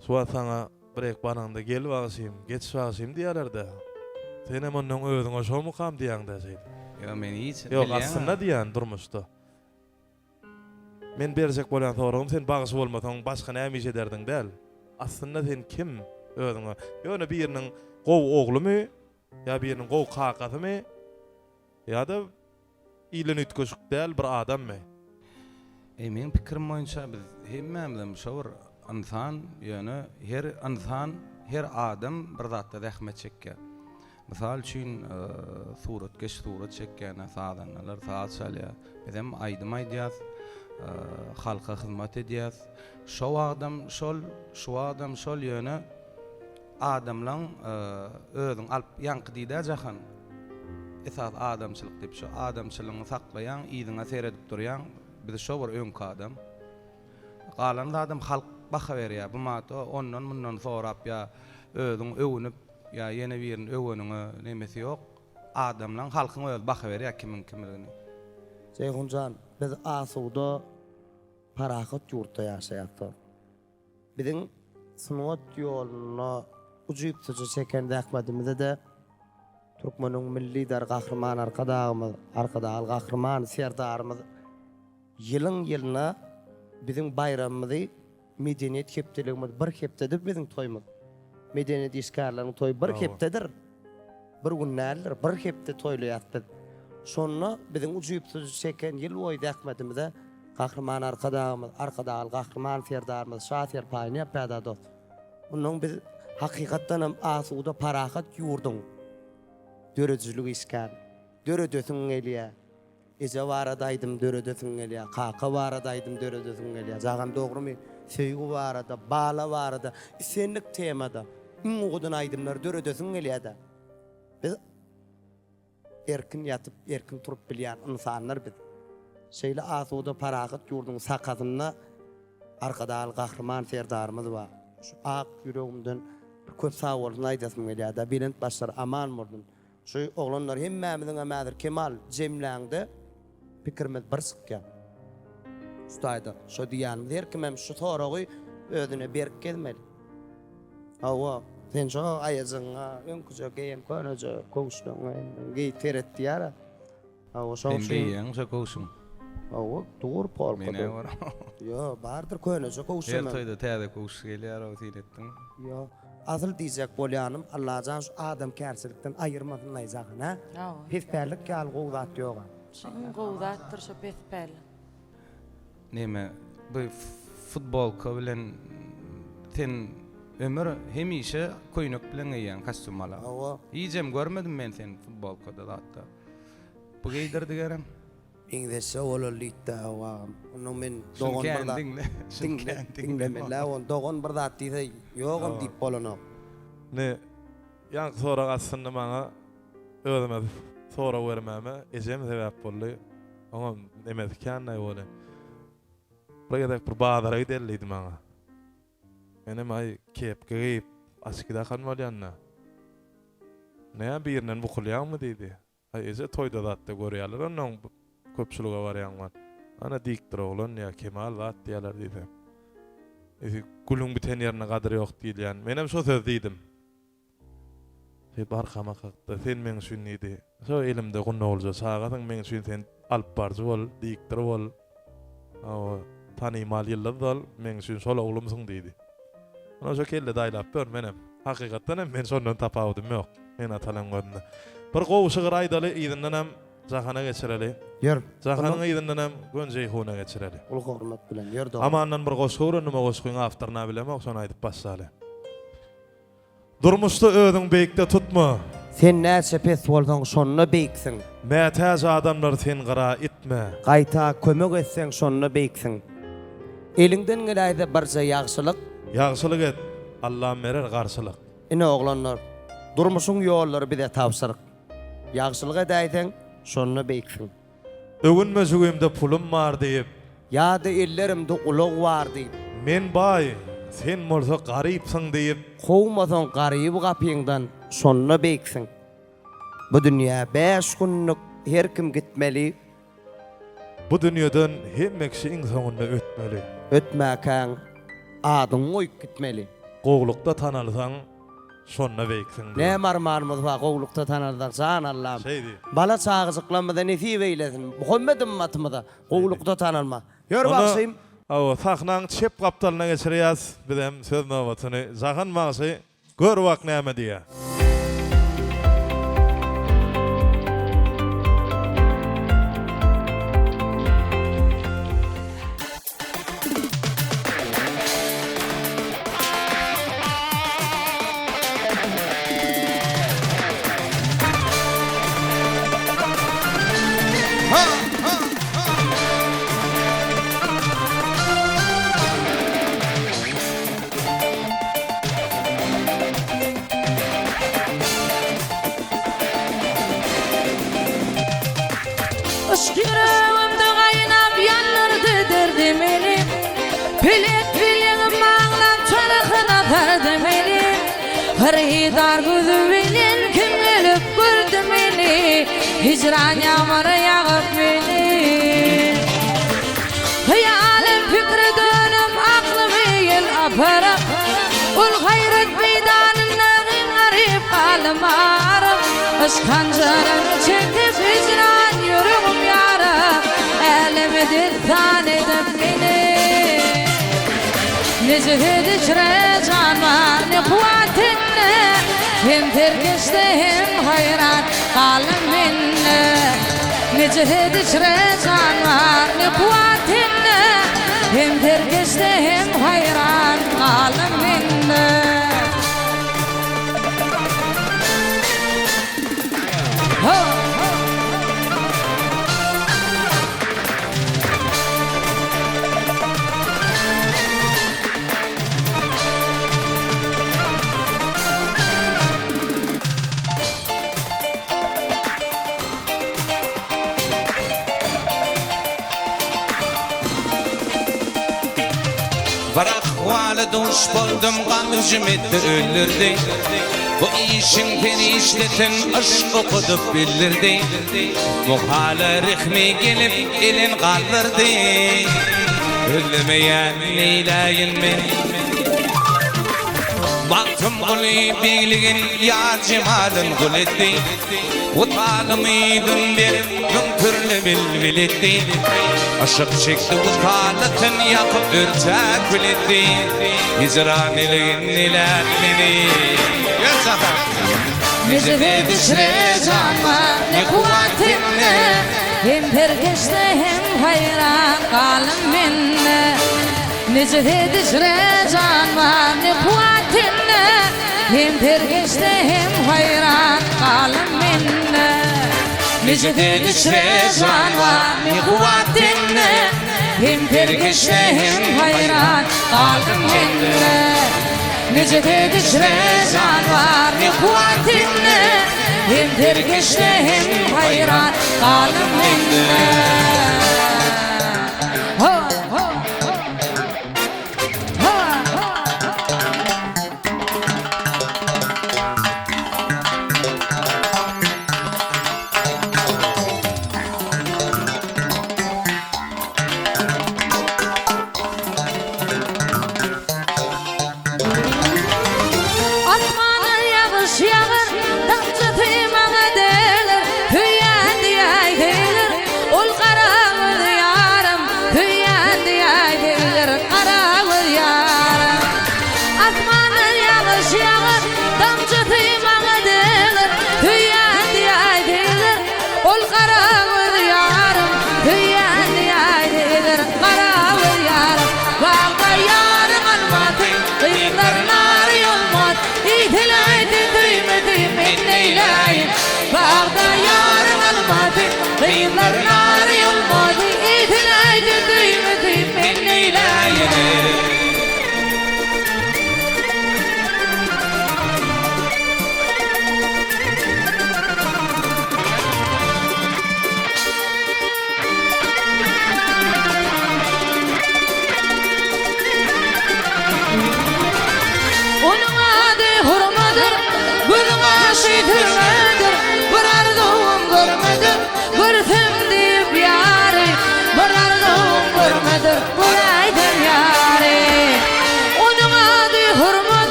Suwa sana birek baranda gelip aşym, geçip aşym diýerler-de. Sen hem onuň özüňe şo mukam diýäň-de şeýle. Ya men hiç Yok aslında diýän durmuşda. Men berjek bolan soragym sen bagyş bolmasaň başga näme iş ederdiň däl. Aslında sen kim özüňe? Ýöne biriniň gow oglumy, ýa biriniň gow kakasymy, ýa-da ilen ütköşük däl bir adammy? Men pikirim boýunça biz hemmemizden şo bir insan, ýöne her insan, her adam bir zatda rahmet çekýär. Misal üçin suratkeş surat çekýän sadanlar saat çalýar. Bizem aýdym aýdýas, halka hyzmat edýäs. Şo adam şol ýöne adamlaň özüň alyp ýankydyda jahan. Esas adamçylyk diýip şo adamçylygyny saklaýan, ýyzyňa seredip durýan biz şo bir öňki adam. Galan adam halk baka berýär. Bu mato ondan mundan sorap ýa özüň öwünüp ya yine birin öwönüňe nemesi ýok. Adamlaň halkyň öýüp baka berýär kimin kimligini. Seyhun Jan, biz asuda parahat ýurtda ýaşaýardy. Biziň sunat ýoluny ucuyup tuzu çeken däkmedimizde de Türkmeniň milli dar gahrman arkada al gahrman serdarymyz ýylyň ýylyna biziň bayramymyzy medeniýet hepdeligimiz bir hepdedir biziň toýmyz. Medeniýet işgärleriň toý bir hepdedir. Bir günnärler bir hepde toýlaýardy. Şonu biziň ucuyup tuzu çeken ýyl boýy däkmedimizde gahrman arkada al gahrman serdarymyz şahyr paýny ýapýardy dost. Onuň biz hakykatdan hem asuda parahat ýurdun. Döredizlik işgär. Döredösüň gelýär. Ece baradaýdym döredösüň gelýär. Kaka baradaýdym döredösüň gelýär. Jagan dogrymy? Söýgü barada, bala barada, senlik temada. Uňudan aýdymlar döredösüň gelýär-de. Biz erkin yatıp, erkin turup bilýän insanlar biz. Şeýle asuda parahat ýurdun sakazyna arkada al gahrman serdarymyz bar. Şu ak ýüregimden köp sag bolsun aýdasym gelýär-de. Bilent başlar aman burdun. Şu oglanlar hemmemiziň ämädir kemal jemläňde pikirimiz bir çykýan. Şudaýda, şo diýänimiz her kim hem şu soragy özüne berip gelmeli. Awa, sen şo aýazyňa öňküje geýen köneje kowuşdyň, geý teret diýär. Awa, şo Beýän şo kowuşum. Awa, dur polka. Mene var. Yo, bardyr köneje kowuşum. Her toýda täze kowuş gelýär o tiretdiň. Yo, asyl diýjek bolýanym Allahjan şu adam kärçilikden aýyrmasyn aýjagyn, ha? Pesperlik gal gowdat ýok. Şeň gowdatdyr şo pesperl. Neme bu futbolka bilen sen ömür hemişe koýnak bilen giýen kostyum ala. Awa. Iýjem görmedim men sen futbolkada hatda. Bu geýdirdi gerem. İngilizce olalıkta var. Onun men Şunu doğan barda. kendin de. Şunu kendin de. Dinle on doğan barda diýse ýogam diýip bolanyp. Ne ýa sonra aslında maňa özüme sonra bermäme ejem sebäp boldy. Oňa emedikän näme bolu. Buraya bir bazara giderliydi maňa. Menem ay kepke giyip aşkyda kalmalýanna. Näme birinen bukulýarmy diýdi. Ay eje toýda zatda görýärler, onuň köpçülüge barýan var. Ana dikdir oglan ýa Kemal zat diýerler diýdi. Gülüň biten ýerine gadry ýok diýilýän. Menem şo söz diýdim. Barkama kakdy, sen meň üçin idi. Şo elimde gunna bolja, sagatyň meň üçin sen alyp barjy bol, dikdir bol. Tanymal ýyllar bol, meň üçin şol oglumsyň diýdi. Ona şo kelde daýlap ber menem. Hakykatdan hem men şondan tapawdym ýok. Men atalan göründe. Bir gowşygy aýdaly ýygynden hem jahana geçireli. Ýör. Jahanyň ýygynden hem Gönjeyhuna geçireli. Ul hormat bilen ýör do. Amandan bir goşgy nima goşgyň awtaryna bilemok, şonu aýdyp başlaly. Durmuşda ödüň beýikde tutma. Sen näçe pes bolsaň şonuna beýiksiň. Mätäz adamlar sen gara itme. Gaýta kömek etseň şonuna beýiksiň. Elinden gelýär barja ýagşylyk. Ýagşylyk et, Allah berer garşylyk. Ine oglanlar, durmuşyň ýollary bize tapşyryk. Ýagşylyk edäýseň şonuna beýiksiň. Ögünme jügümde pulum bar diýip, Ýa-da ellerimde ulug bar diýip, men baý, sen bolsa garypsyň diýip, gowmasaň garyby gapyňdan şonuna beýiksiň. Bu dünýä 5 günlük her kim gitmeli, bu dünýeden hemme kişi iň soňunda ötmeli. ötmäkäň adyň goýup gitmeli. Goglukda tanalsaň şonna beýiksiň. Ne marmanymyz var gowlukda tanaldyk san Allah'ım. Şeydi. Bala çağızıklamada nesip eylesin. Muhammed'in matımada gowlukda tanalma. Ýör Onu- bakşym. Awa sahnaň çep gapdalyna geçirýäs. Bizem söz nowbatyny jahan magsy gör wak näme diýär. Aşk yüreğimde kaynap yanırdı derdim elim. Bilek bileğim ağlam çarıkına derdim elim. Hırhidar gözü bilen kim gelip gördü beni. Hicran yağmuru yağıp beni. Hayalim fikri dönüp aklımı yel aparıp. Ul hayret meydanından garip kalmarım. Aşk kancarını çekip hicran yürüğüm yarım. Elimi diltan edip beni. Necdet içre can var ne kuvvetinle. Hem terkeşte hem hayran kalım minne. Necdet içre can var ne kuvvetinle. Hem terkeşte hem hayran kalım minne. Bırak valı duş buldum gamcım etti ölürdü. Bu işin perişletin aşk okudup bilirdi. Muhala rıhmi gelip elin kaldırdı. Ölmeyen Leyla'yın beni. Baktım kuli bilgin yar cemalın kul etti. Utanımıydın benim künkürlü bilbiletti. Aşık çekti utalatın yakıp ürçek biletti. Hicran ilinliler beni. Necdet içre can var ne kuvvetinle. Hem terkeşte hem hayran kalım minne. Necdet içre can var ne kuvvetinle. Hem terkeşte hem hayran kalım minne. Necede düşre canlar mi kuvvetinle Hem pergişte hem hayran kaldım henle Necede düşre canlar mi kuvvetinle Hem pergişte hem hayran kaldım henle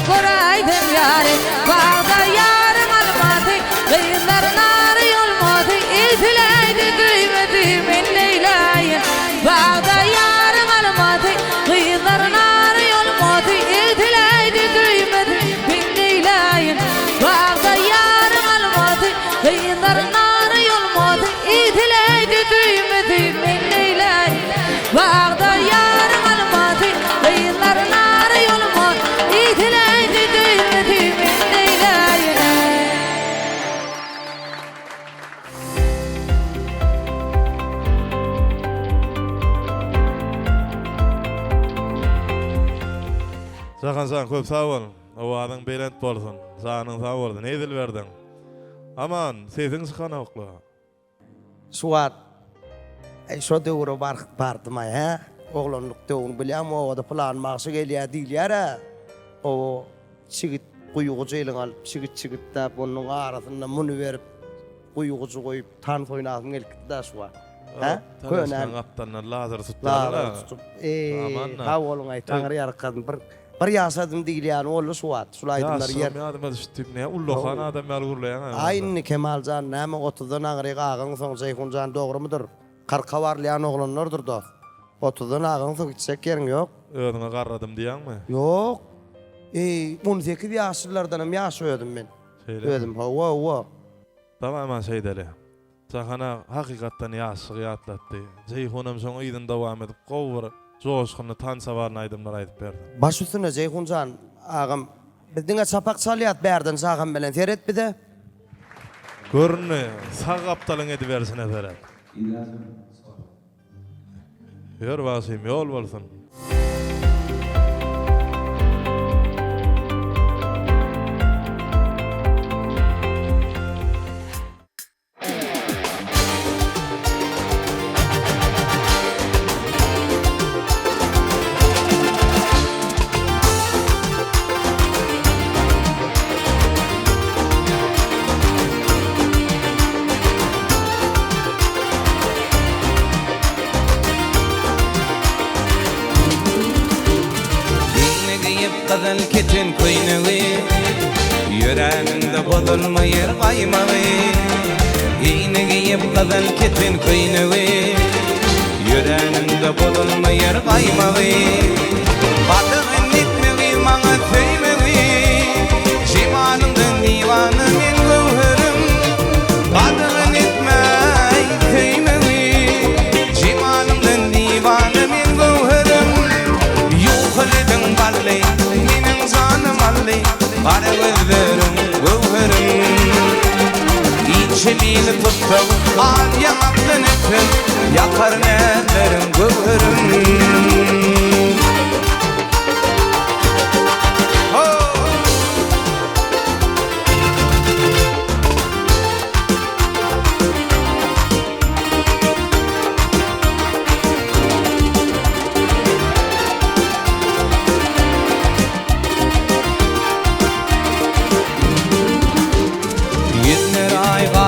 Koraydın yâri, bağda yârim almadı Gıyınlar nâri olmadı, iltileydi kıymetim en Leyla'yın Bağda yârim almadı, gıyınlar nâri olmadı İltileydi kıymetim en Leyla'yın Bağda yârim almadı, gıyınlar nâri olmadı İltileydi kıymetim en Leyla'yın Bağda yârim almadı, gıyınlar nâri olmadı İtileydi kıymetim en Leyla'yın Jahan san köp sağ bolun. Owazyň beýlent bolsun. Sanyň sağ bolsun. Edil berdin. Aman, sesiň çykana okla. Suat. Şo döwre bardım ha. Oglanlyk döwrüni bilýärmi? O da plan maksy gelýär diýilýär. O çigit kuyuğucu elin alıp çigit da bunun arasında munu verip kuyuğucu koyup tan oynasın gelip da suwa. Ha? Könen kaptanlar lazer tutdular. Lazer tutup. Ha olun ay taňry ýarkadyn bir ýasadym diýilýär olu suwat. Sulaýdymlar ýer. Ya adam düştük ne? Ullohan adam ýalgurlaýan. Aýny Kemaljan näme 30-dan agry gagyň soň Jeyhunjan dogrymudyr? 40 barlayan oglanlardyr da. 30-dan agyn soň gitsek ýeriň ýok. Öňe garradım diýäňmi? Ýok. 18 ýaşlardanam ýaşaýardym men. Ödüm ha. Tamamen şeydeli. Jahana hakykatdan ýaşygy ýatlatdy. Jeyhunam soň ýyldyn dowam edip gowur joşgyny tansa barny aýdymlar aýdyp berdi. Baş üstüne Jeyhunjan agam bizdiňe çapak çalýat berden sagam bilen seret bide. Görünü sağ aptalyň edip bersin efendim. Ýör basym ýol bolsun. Qızıl ketin köynüğü Yüreğinde bozulmayır kaymağı Yine giyip qızıl ketin köynüğü Yüreğinde bozulmayır kaymağı Batığın etmeği bana söymeği Şimanımdın divanı men gövherim Batığın etmeği söymeği Şimanımdın divanı men gövherim beni tuttum al yamaktan öpün yakar nelerin gövürüm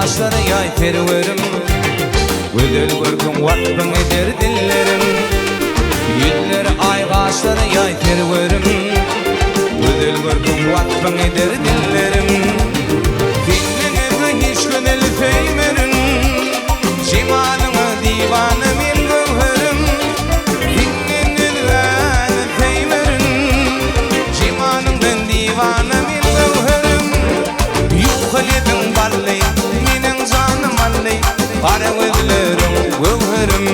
Ağaçları yay terverim Güzel görkün vakfın eder dillerim Yüzleri ay ağaçları yay terverim Güzel görkün vakfın eder dillerim Senin evde hiç gönül feymerin Cimanını divanı min gövherim Senin elvanı feymerin Cimanını divanı min gövherim Yuhaledin barley Para gözlerim, gövherim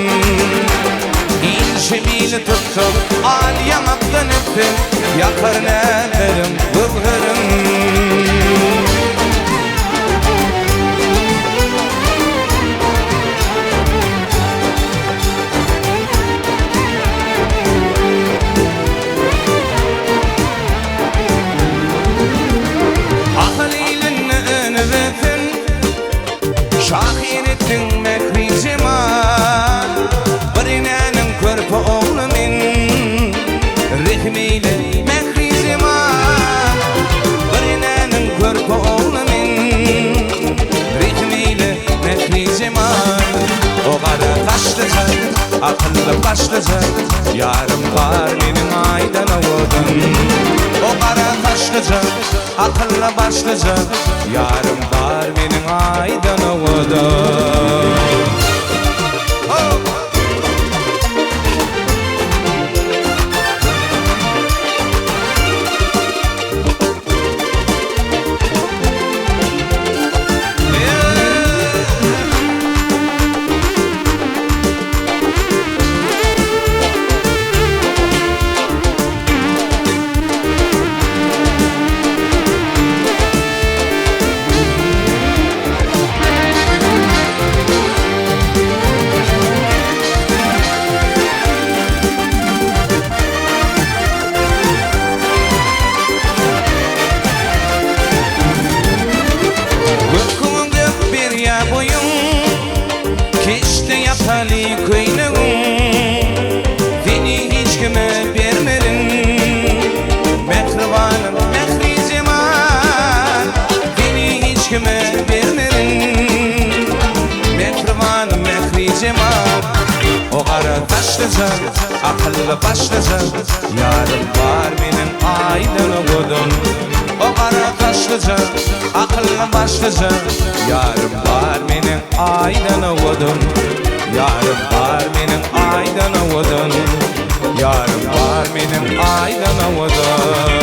İnşi beni tuttum, al yamaktan öpün Yakar nelerim, gövherim Ahalilinle önüvetin Şahirettin mekri cemal Barinenin körpü oğlumin Rihmiyle mekri cemal Barinenin körpü oğlumin Rihmiyle mekri cemal O kadar taşlıca, akıllı başlıca Yarım var benim aydan avudum O kadar taşlıca, akıllı başlıca Yarım var benim aydan avudum O kara taşlıca, akıllı başlıca Yarım var benim aydan avudum O kara taşlıca, akıllı başlıca Yarım var benim aydan avudum Yarım var benim aydan avudum Yarım var benim aydan avudum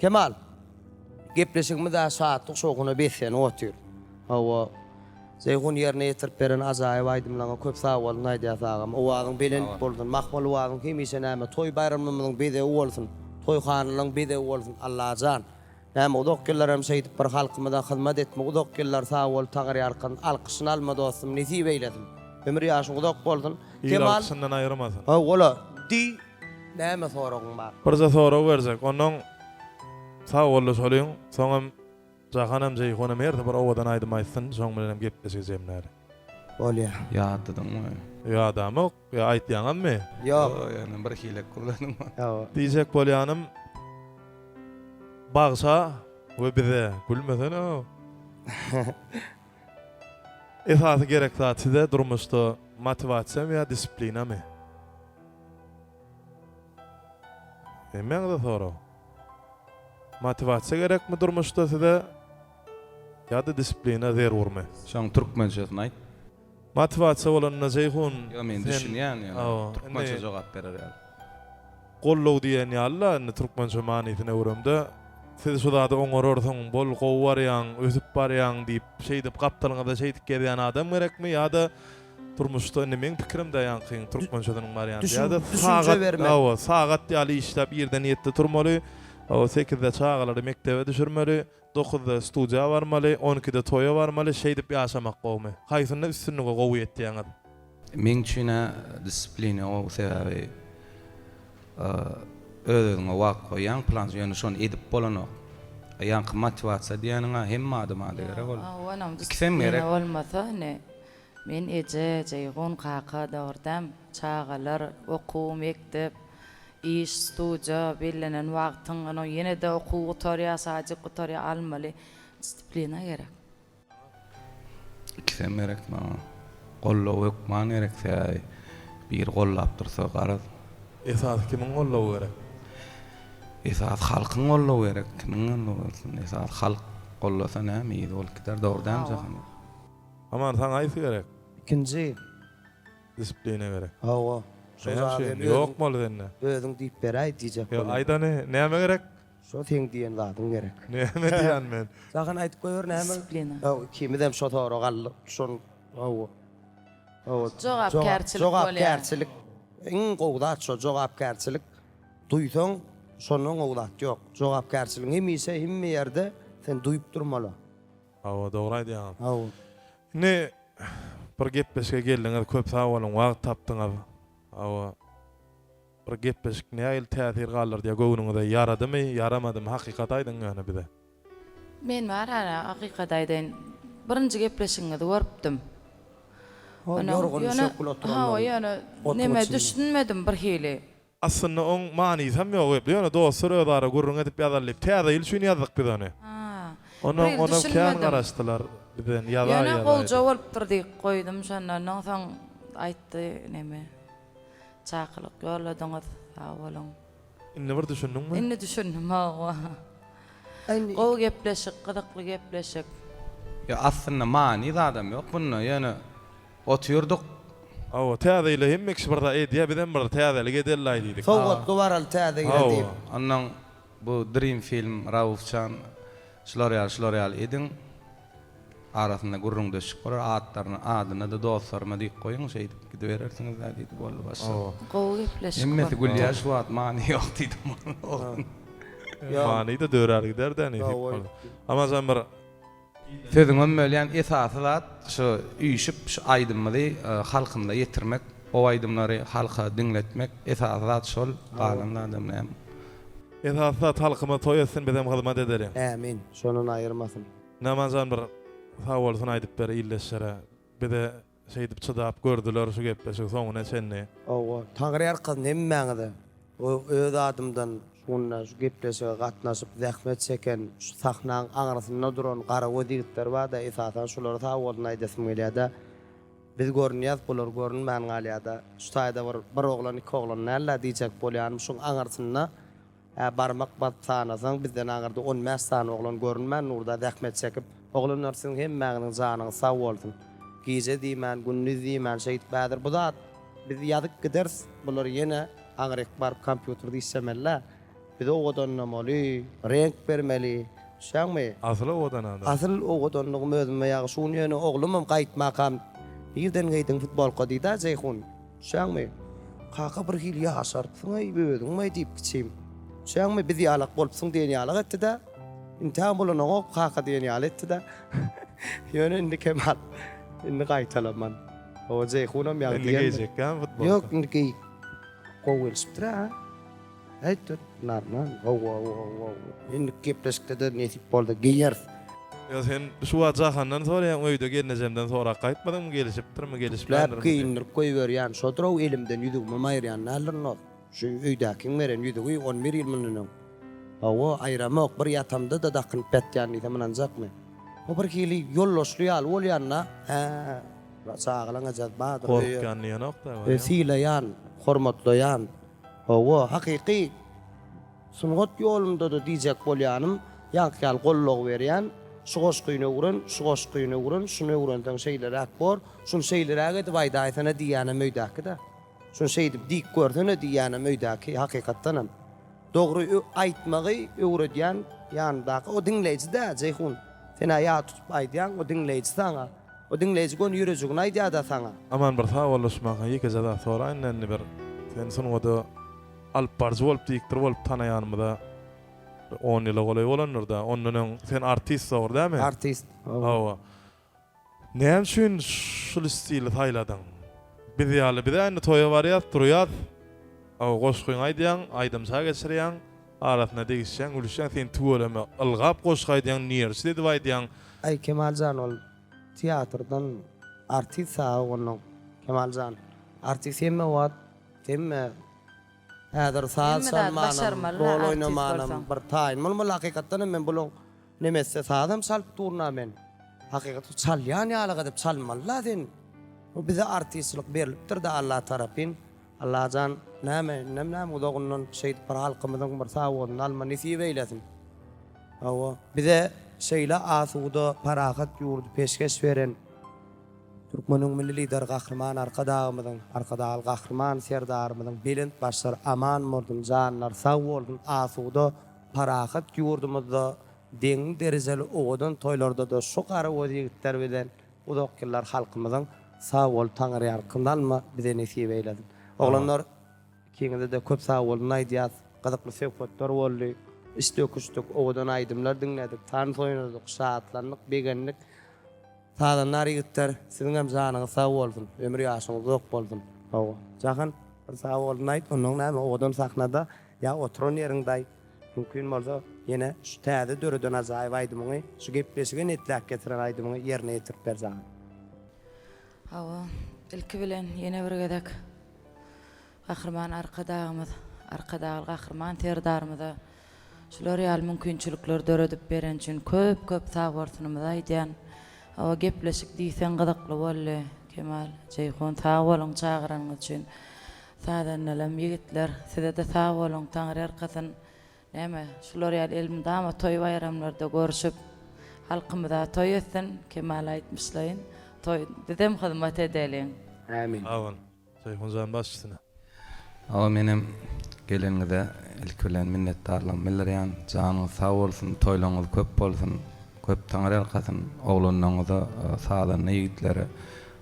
Kemal, gepleşikmi da saatlik şoğuna besen otur. Hawa Zeyhun yerine yetirip beren azayip aydımlağa köp sağ olun ayda sağam. O ağın belen boldun, makbul o ağın kimiyse näme toy bayramlımının bide olsun, toy hanılın bide olsun Allah can. Näme udok kellerim şeytip bir halkymyda hyzmat etme, udok keller sağ ol tağır yarkın, alqyşyny alma dostum, nesip eyledim. Ömür ýaşyň udok boldun. Kemal, Kemal ayırmasın. ha ola, di näme soragyň bar? Birze soraw berjek. Onuň sağ ol solyň, soňam Jahanam Jeyhonam ýerde bir owadan aýdym aýtsyn, şoň bilen gepleşejemler. Bolýa. Ýatdyňmy? Ya adamok, ya aýtýaňamy? Ýok. Ýani bir hilek kurlanym. Ýok. Diýjek bolýanym bagşa we bize gülmesen o. Esasy gerek zat size durmuşda motivasiýa we disiplinami? Meňde soraw. Motivasiýa gerekmi durmuşda size? Ya da disiplina zerurmy? Şoň türkmençesini aýt. Motivasiýa bolanyna Jeyhun. Yo men düşünýän ýa. Türkmençe jogap berer ýa. Gollow diýen ýalla, türkmençe manysine öwrümde siz şu zady oňororsaň, bol gowy barýan, ösüp barýan diýip şey dip gapdalyňyza şey dip gelýän adam gerekmi ýa-da turmuşda meň pikirimde ýankyň Türkmençeden barýan ýa-da düşünje vermek. sagat ýaly işläp ýerden ýetdi turmaly. 8-de çağalary mektebe düşürmeli, 9-da studiýa barmaly, 12-de toýa barmaly, şey dip ýaşamak gowmy. Haýsyna üstünligi gowy etdiň adam. Meň üçine disiplina o sebäbi özüňe wagt goýan plan ýöne şonu edip bolanok. Ýanky motivasiýa diýeniňe hemme adama gerek bol. Onam İkisem gerek. olmasa ne? Men eje jeýgun qaqa dördem çağalar okuw mektep iş studiýa bellenen wagtyň onu ýene de okuw gutarýa saýjyk gutarýa almaly disiplina gerek. İkisem gerek ma. Gollaw ökman gerek sebäbi bir gollap dursa garaz. Esas kimin gollawy gerek? Esas halkyň gollaw gerek. Kimin gollaw bolsun? Esas halk gollasa näme ýyl bol gider dördem jahan. Aman saň aýsy gerek? İkinci. Disiplina gerek. Hawa. Yok moly denne. Özüň diýip beräý diýjek. Yo aýdany näme gerek? Şo teň diýen zadyň gerek. Näme diýän men? Sagan aýtyp goýur näme? Disiplina. Kimidem şo tory gally. Şon hawa. Hawa. Jogapkärçilik bolýar. Iň gowdat şo jogapkärçilik. Duýsaň şonuň gowdat ýok. Jogapkärçilik hemise hemme ýerde sen duýup durmaly. Hawa dogry aýdýan. Hawa. Ne bir gepleşge geldiňiz, köp sag bolun, wagt tapdyňyz. Hawa bir gepleşik näil täsir galar diýe göwnüňizde yaradymy, yaramadymy hakykat aýdyň ýa-ni bize. Men barara hakykat aýdyn. Birinji gepleşiňizi görüpdim. Yorgun şokul oturan. Ha, ýöne neme düşünmedim bir hili. Aslında on manysy hem ýok diýip, ýöne dostlar ödara gurrun edip ýazalyp, täze ýyl şunu ýazdyk biz onu. Onu kän garaşdylar bizden ýaza ýaza. Ýöne golja bolup durdyk, goýdum şondan soň aýtdy neme. Çaqylyk ýoladaňyz, sag bolun. Indi bir düşündiňmi? Indi düşündim ha. Gowy gepleşik, gyzykly gepleşik. Ya aslında mani da adam ýok bunun ýöne oturduk. Awa täze ýyle hemme kişi birde edýär, bizden bir täzelik edellaý diýdik. Sowgat gowaral täze ýetip. Ondan bu Dream film Raufcan şloreal edin. Arasında gurrun döşük bolar, atlaryny adyna da dostlaryma diýip goýun, şey gidiberersiňiz da diýip boldy başa. Gowy gepleşik. Hemmeti gülýär şu at mani ýok diýdim. Mani da dörer gider de ne diýip. Ama sen bir Sözüň ömmelýän esasy zat şu üýşüp şu aýdymly halkynda ýetirmek, o aýdymlary halka diňletmek esasy zat şol galanly adamlar. esasda halkyma toy etsin bizem hyzmat ederim. Amin. Şonun aýyrmasyn. Namazan bir sag bolsun aýdyp beri illeşere. Bize şey dip çydap gördüler şu gepleşik soňuna çenni. Owa, Taňry arkadan nemmäňidi? O öz adamdan şuna şu gepleşige gatnaşyp zähmet çeken şu sahnaň aňrasynda duran gara wediýetler bar da esasan şolary sag bolun aýdasym gelýär-de. Biz görünýär, bular görünmän galýar-da. Şu taýda bir oglan, iki oglan näle diýjek bolýan şu aňrasynda barmak batsanasaň bizden aňarda 10 mästan oglan görünmän urda zähmet çekip oglanlar sen hemmäňiniň janyny sag bolsun. Gije diýmän, gündüz diýmän şeýit bädir. Bu zat biz ýadyk giders, bular ýene aňryk barıp kompýuterdi işlemeli. Biz oğudanlamaly, renk bermeli. Şaňmy? Asly oğudanada. Asyl oğudanlygym özüme ýagşy ýöne oglumam gaýtmakam. Birden gaýdyň futbolka diýdi Jeyhun. Şaňmy? Kaka bir hil ýaşardyň aý böwediň mi diýip kiçim. Şaňmy biz ýalak bolupsyň diýen ýalak etdi-de. Intihan bolan o kaka diýen ýalak etdi-de. Ýöne indi Kemal. Indi gaýtalaman. O Jeyhunam ýaly Indi geýjek ýa futbol. Ýok, indi geý. Gowel sptra. Aytdy, narman. Indi gepleşikde de nesip boldy geýer. Ya sen şu jahandan sonra öýde gelnejemden sonra gaýtmadyňmy gelişipdirmi gelişipdirmi? Läp giyindirip goýberýän, şodraw elimden ýüdügimi maýryan nalyrnok. Şu öýdäkiň meren ýüdügi 11 ýyl munun. Awa aýramak bir ýatamda da dakynyp betýän diýsem ananjakmy? O bir hili ýollaşly ýal bolýanna, sağlaňa jazbadyr. Korkýan ýanok da bar. Silayan, hormatlayan. Awa hakyky sungat ýolunda da diýjek bolýanym, ýankyal gollog berýän. Şugoş kuyuna uğrun, şugoş kuyuna uğrun, şunu uğrundan şeyleri akbor, şun şeyleri agad vaydaytana diyana möydaki da. Şun şeydip dik gördüğüne diyana möydaki hakikattanam. Dogry aýtmagy öwredýän ýandaky o dinleýjide Jeyhun. Sen aýat tutup aýdýan o dinleýji saňa. O dinleýji gon ýürejigini aýdýada saňa. Aman bir sağ oluşmağa ýeke jada sonra inen bir sen son wada alp barz bolup dikdir bolup tanaýanmyda 10 ýyl golay bolanyrda. Ondan sen artist sor dämi? Artist. Hawa. Näme üçin şol stili taýladың? Biz ýaly bir ýa toýa barýar, durýar. Aw goşgyň aýdýan, aýdymsa geçirýän, arasyna degişýän, gülüşýän, sen tuwalama ylgap goşgaýdýan, nirsi dedi aýdýan. Ay Kemaljan ol teatrdan artist sağa onun Kemaljan. Artist emme wat, emme häzir saat Emme de salmanam, başarmaly rol artist oynamanam, bolsaň. bir taýyn. Mul hakykatdan men bulan nemesse saadam salp durna men. Hakykaty çalýan ýalyga dep çalmaly sen. O bize artistlik berilipdir da Allah tarapyn. Allahjan näme udagundan şeýdi bir halkymyzyň bir sawuny alma nesip eýlesin. Awa bize şeýle asuda parahat ýurdu peşkeş beren Türkmeniň milli lider gahrman arkadagymyzyň, arkadagy gahrman serdarymyzyň belent başlar aman murdum janlar sag boldun asuda parahat ýurdumyzda deň derejeli owadan toýlarda da şu gara wezigitler bilen udaklar halkymyzyň sag bol taňry ýarkyndanma bize nesip eýledin. Oglanlar kiňide de köp sag bolun aýdýar, gazaply söhbetler boldy. İstöküştük, owadan aýdymlar dinledik, tan soýnadyk, şahatlandyk, begenlik. Tadanlar ýigitler, siziň hem janyňyz sag bolsun, ömür ýaşyňyz uzak bolsun. Hawa. Jahan bir sag bolun aýt, onuň näme owadan sahnada ýa oturan ýeriňde aýt. Mümkin bolsa ýene şu täze döreden ajaýyp aýdymy, şu gepleşige netläk getiren aýdymy ýerine ýetirip berjaň. Hawa, ilki bilen ýene bir gedek. Gahrman arkadagymyz, arkadagy gahrman terdarymyza şular ýaly mümkinçilikler döredip beren üçin köp sag bolsunymyz aýdýan. Hawa gepleşik diýsen gyzykly boldy. Kemal, Jeyhun sag boluň çagyranyň üçin. Sadan alam ýigitler, size de sag boluň taňry arkasyn. Näme, şular ýaly elimde ama toý bayramlarda görüşüp halkymyza toý etsin, Kemal aýtmyşlaýyn. Toý dedem hyzmat edeliň. Amin. Awan. Jeyhun jan başçysyna. Awa menem geleniňizde ilk bilen minnetdarlyk bildirýän. Janyňyz sag bolsun, toýlaryňyz köp bolsun. Köp taňry alkasyn, oglanyňyza sağdan ýigitleri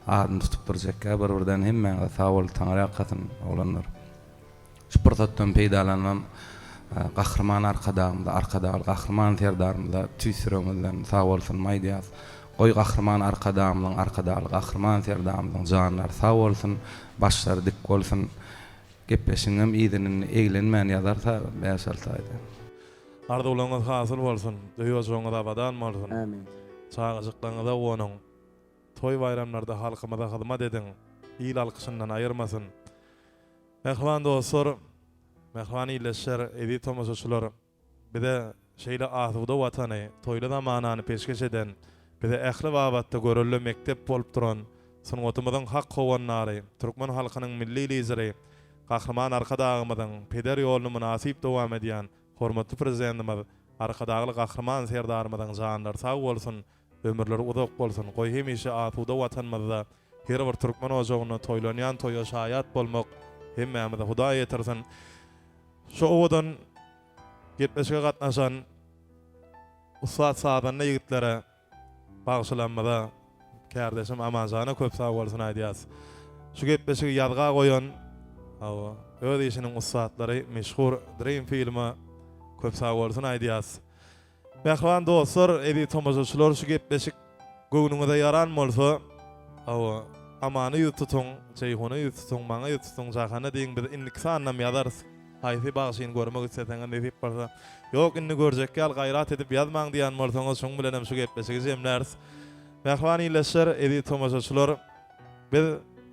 adyny tutup durjak, bir-birden hemmeňiz sag bol taňry alkasyn oglanlar. Şu pursatdan peýdalanmam gahrman arkadagy gahrman serdarymyza tüýsüremizden sag bolsun maýdýas. Goý gahrman arkadagy gahrman serdarymyzyň janlar sag bolsun, başlary dik bolsun. Gepleşiňem ýedinin eglenmän ýazarsa bäşaltaýdy. Arda ulanyňyz hasyl bolsun, döýüjoňyz abadan bolsun. Amin. Çağıjyklaňyza onuň toý bayramlarda halkymyza hyzmat ediň, ýyl alkyşyndan aýyrmasyn. Mehman dostlar, mehman ýyleşer, edi tomaşaçylar, bize şeýle azuda watany, toýla zamanany peşkeş eden, bize ähli wabatda görülen mektep bolup duran, sungatymyzyň hak howanlary, Türkmen halkynyň milli lideri, gahrman arkadagymyzyň peder ýoluny münasip dowam edýän hormatly prezidentimiz, arkadagy gahrman serdarymyzyň janlar sag bolsun, ömürleri uzak bolsun. Goý hemişe azuda watanymyzda her bir türkmen ojagyna toýlanýan toýa şaýat bolmak hemmämize Hudaý ýetirsin. Şu owadan gepleşige gatnaşan ustad sahabanna ýigitlere bagşylanmada kardeşim Amanjana köp sag bolsun aýdýas. Şu gepleşige ýadga goýan öz işiniň ustadlary meşhur Dream filmi köp sag bolsun aýdýas. Mehman dostlar, edi tomaşaçylar şu gepleşik göwnüňize yaran bolsa, amany ýututyň, Jeyhuny ýututyň, maňa ýututyň, jahana diýen biz inlik sannam ýazarys. Haýsy bagşyny görmek isteseňiz nädip bolsa, ýok inni görjek ýal gaýrat edip ýazmaň diýen bolsaňyz şoň bilen hem şu gepleşigi jemläris. Mehman ýyleşer, edi tomaşaçylar, biz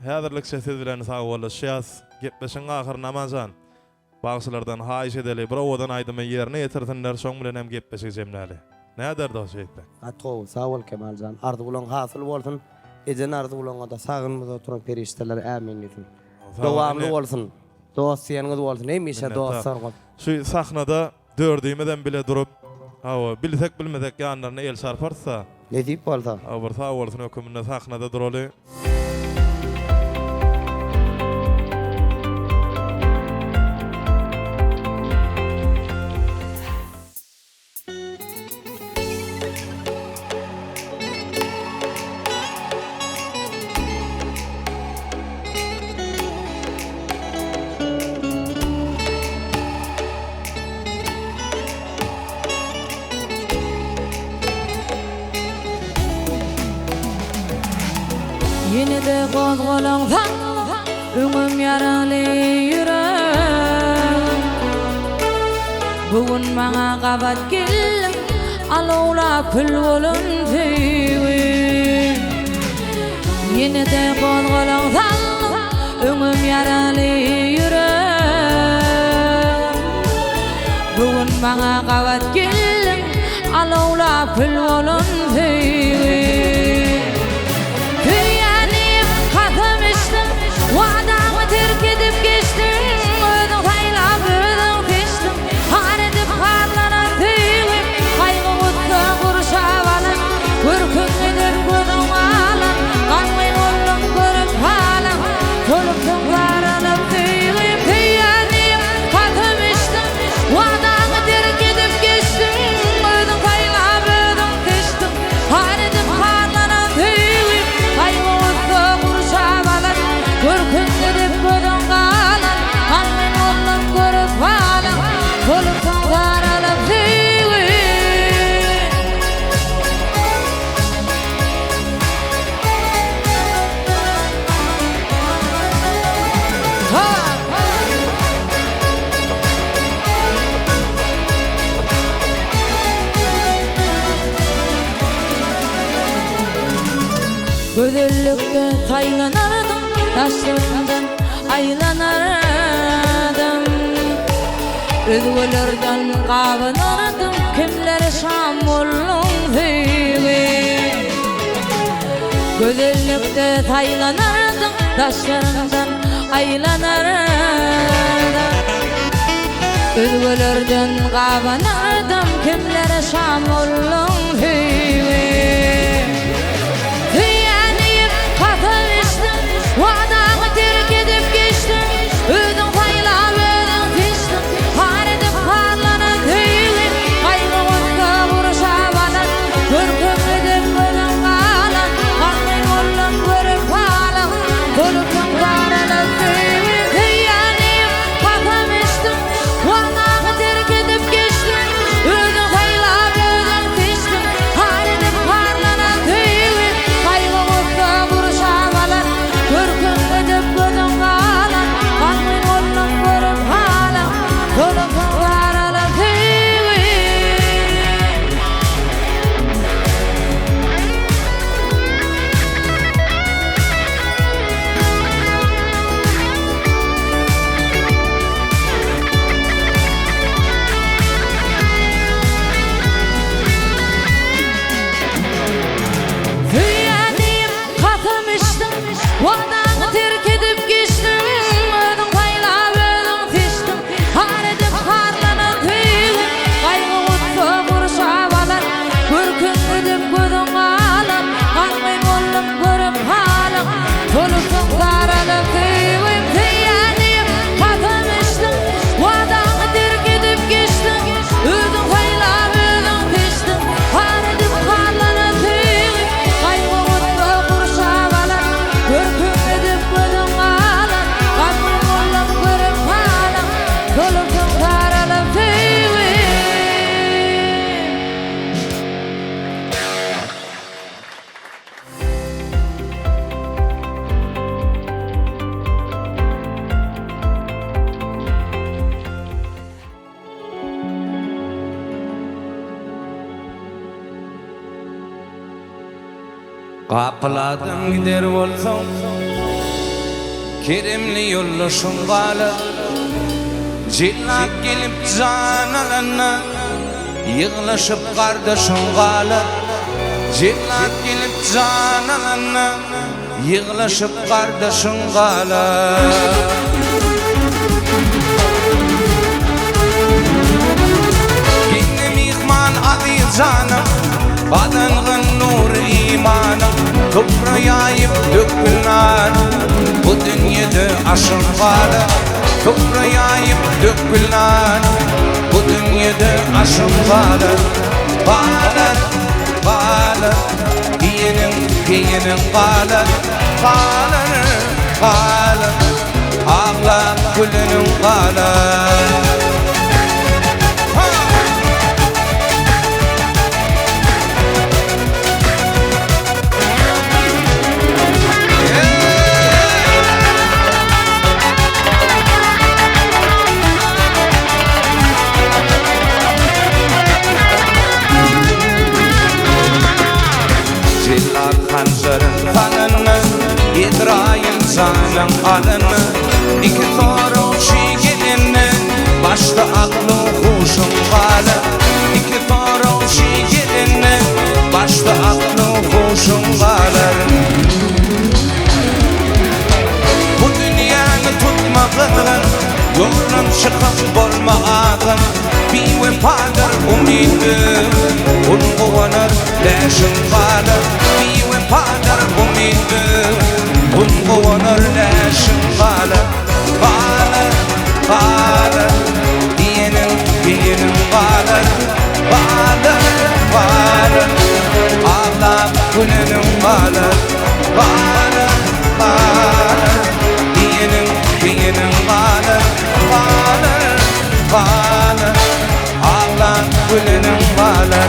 häzirlik sesiz bilen sag bolaşýas. Gepleşiň ahyryna Amanjan bagşylardan haýyş edeli, bir owadan aýdymy ýerine ýetirsinler, şoň bilen hem gepleşigi jemläli. Näder da şeýle? Atgo, sag bol Kemaljan. Ardy bulan hasyl bolsun. Ejen ardy bulanga da sagynmyza oturan perişteler amin etsin. Dowamly bolsun. Dostyanyňyz bolsun. Hemişe dostlar bol. Şu sahnada dördüýmeden bile durup, bilsek bilmesek ýanlaryna el sarparsa, Nedip bolsa? bir sag bolsun höküminde sahnada duraly. Yine de kozgolongsan öňüm yaraly ýürek. Bugün maňa gabat geldim, alawla pül bolan teýwi. Yine de kozgolongsan öňüm yaraly ýürek. Bugün maňa gabat geldim, alawla pül bolan teýwi. Wadaňy terk edip geçdim, özüň saýlap özüň seçdim. Har edip harlanan teýwim, gaýgy gutsa gurşap alan. Görkün edip gözüň alan, gaňmyň ollum görüp halan. Tolupdyň garanyp teýwim, teýýärdim, katym içdim. Wadaňy terk edip geçdim, özüň saýlap özüň seçdim. Har edip harlanan teýwim, gaýgy gutsa gurşap alan. Görkün edip gözüň galan, gaňmyň ollum görüp halan. Tolupdyň garanyp teýwim. Gözellikde taýlanardım, taşlarından aylanardım. Özgölerden gabynardım, kimlere şam bollum teýwi. Gözellikde taýlanardım, taşlarından aylanardım. Özgölerden gabynardım, kimlere şam bollum teýwi. Wadaňy terk edip geçdim, özüň saýlap özüň seçdim. Har edip harlanan teýwim, gaýgy gutsa gurşap alan. Görkün edip gözüň galan, gaňmyň ollum görüp halan. Tolupdyň garanyp teýwim, teýýärdim, katym içdim. Wadaňy terk edip geçdim, özüň saýlap özüň seçdim. Har edip harlanan teýwim, gaýgy gutsa gurşap alan. Görkün edip gözüň galan, gaňmyň ollum görüp halan. Tolupdyň garanyp teýwim. Teýýärdim, katym içdim. Wadaňy terk edip geçdim, özüň saýlap özüň seçdim. Har edip harlanan teýwim, gaýgy gutsa gurşap alan. Görkün edip gözüň galan, gaňmyň ollum görüp halan. Tolupdyň garanyp teýwim, teýýärdim, katym içdim. Wadaňy terk edip geçdim, özüň saýlap özüň seçdim. Har edip harlanan teýwim, gaýgy gutsa gurşap alan. Görkün edip gözüň galan, gaňmyň ollum görüp halan. Tolupdyň garanyp teýwim. Kapıladan gider bolsam, keremli yollaşım galar. Jillap gelip can alanna, yığlaşıp kardeşim galar. Jillap gelip can alanna, yığlaşıp kardeşim galar. Gitne mihman aziz canım, badangın nur imanım. Toprayayıp dökülen bu dünyada aşın galar. Toprayayıp dökülen bu dünyada aşın galar. Galar, galar, giyinin galar. Galar, galar, ağlar gülünün galar. zalim alını iki torun şigelinne başta aklı huşum kalı iki torun şigelinne başta aklı huşum kalı bu dünyanı tutmakın yoldan çıkıp bolmağın bir vefadır umidi unguvanır leşin kalı bir vefadır umidi unguvanır leşin kalı kalı kalı diyenin kalı kalı kalı ağlam gülenin kalı kalı kalı diyenin kalı kalı kalı ağlam gülenin kalı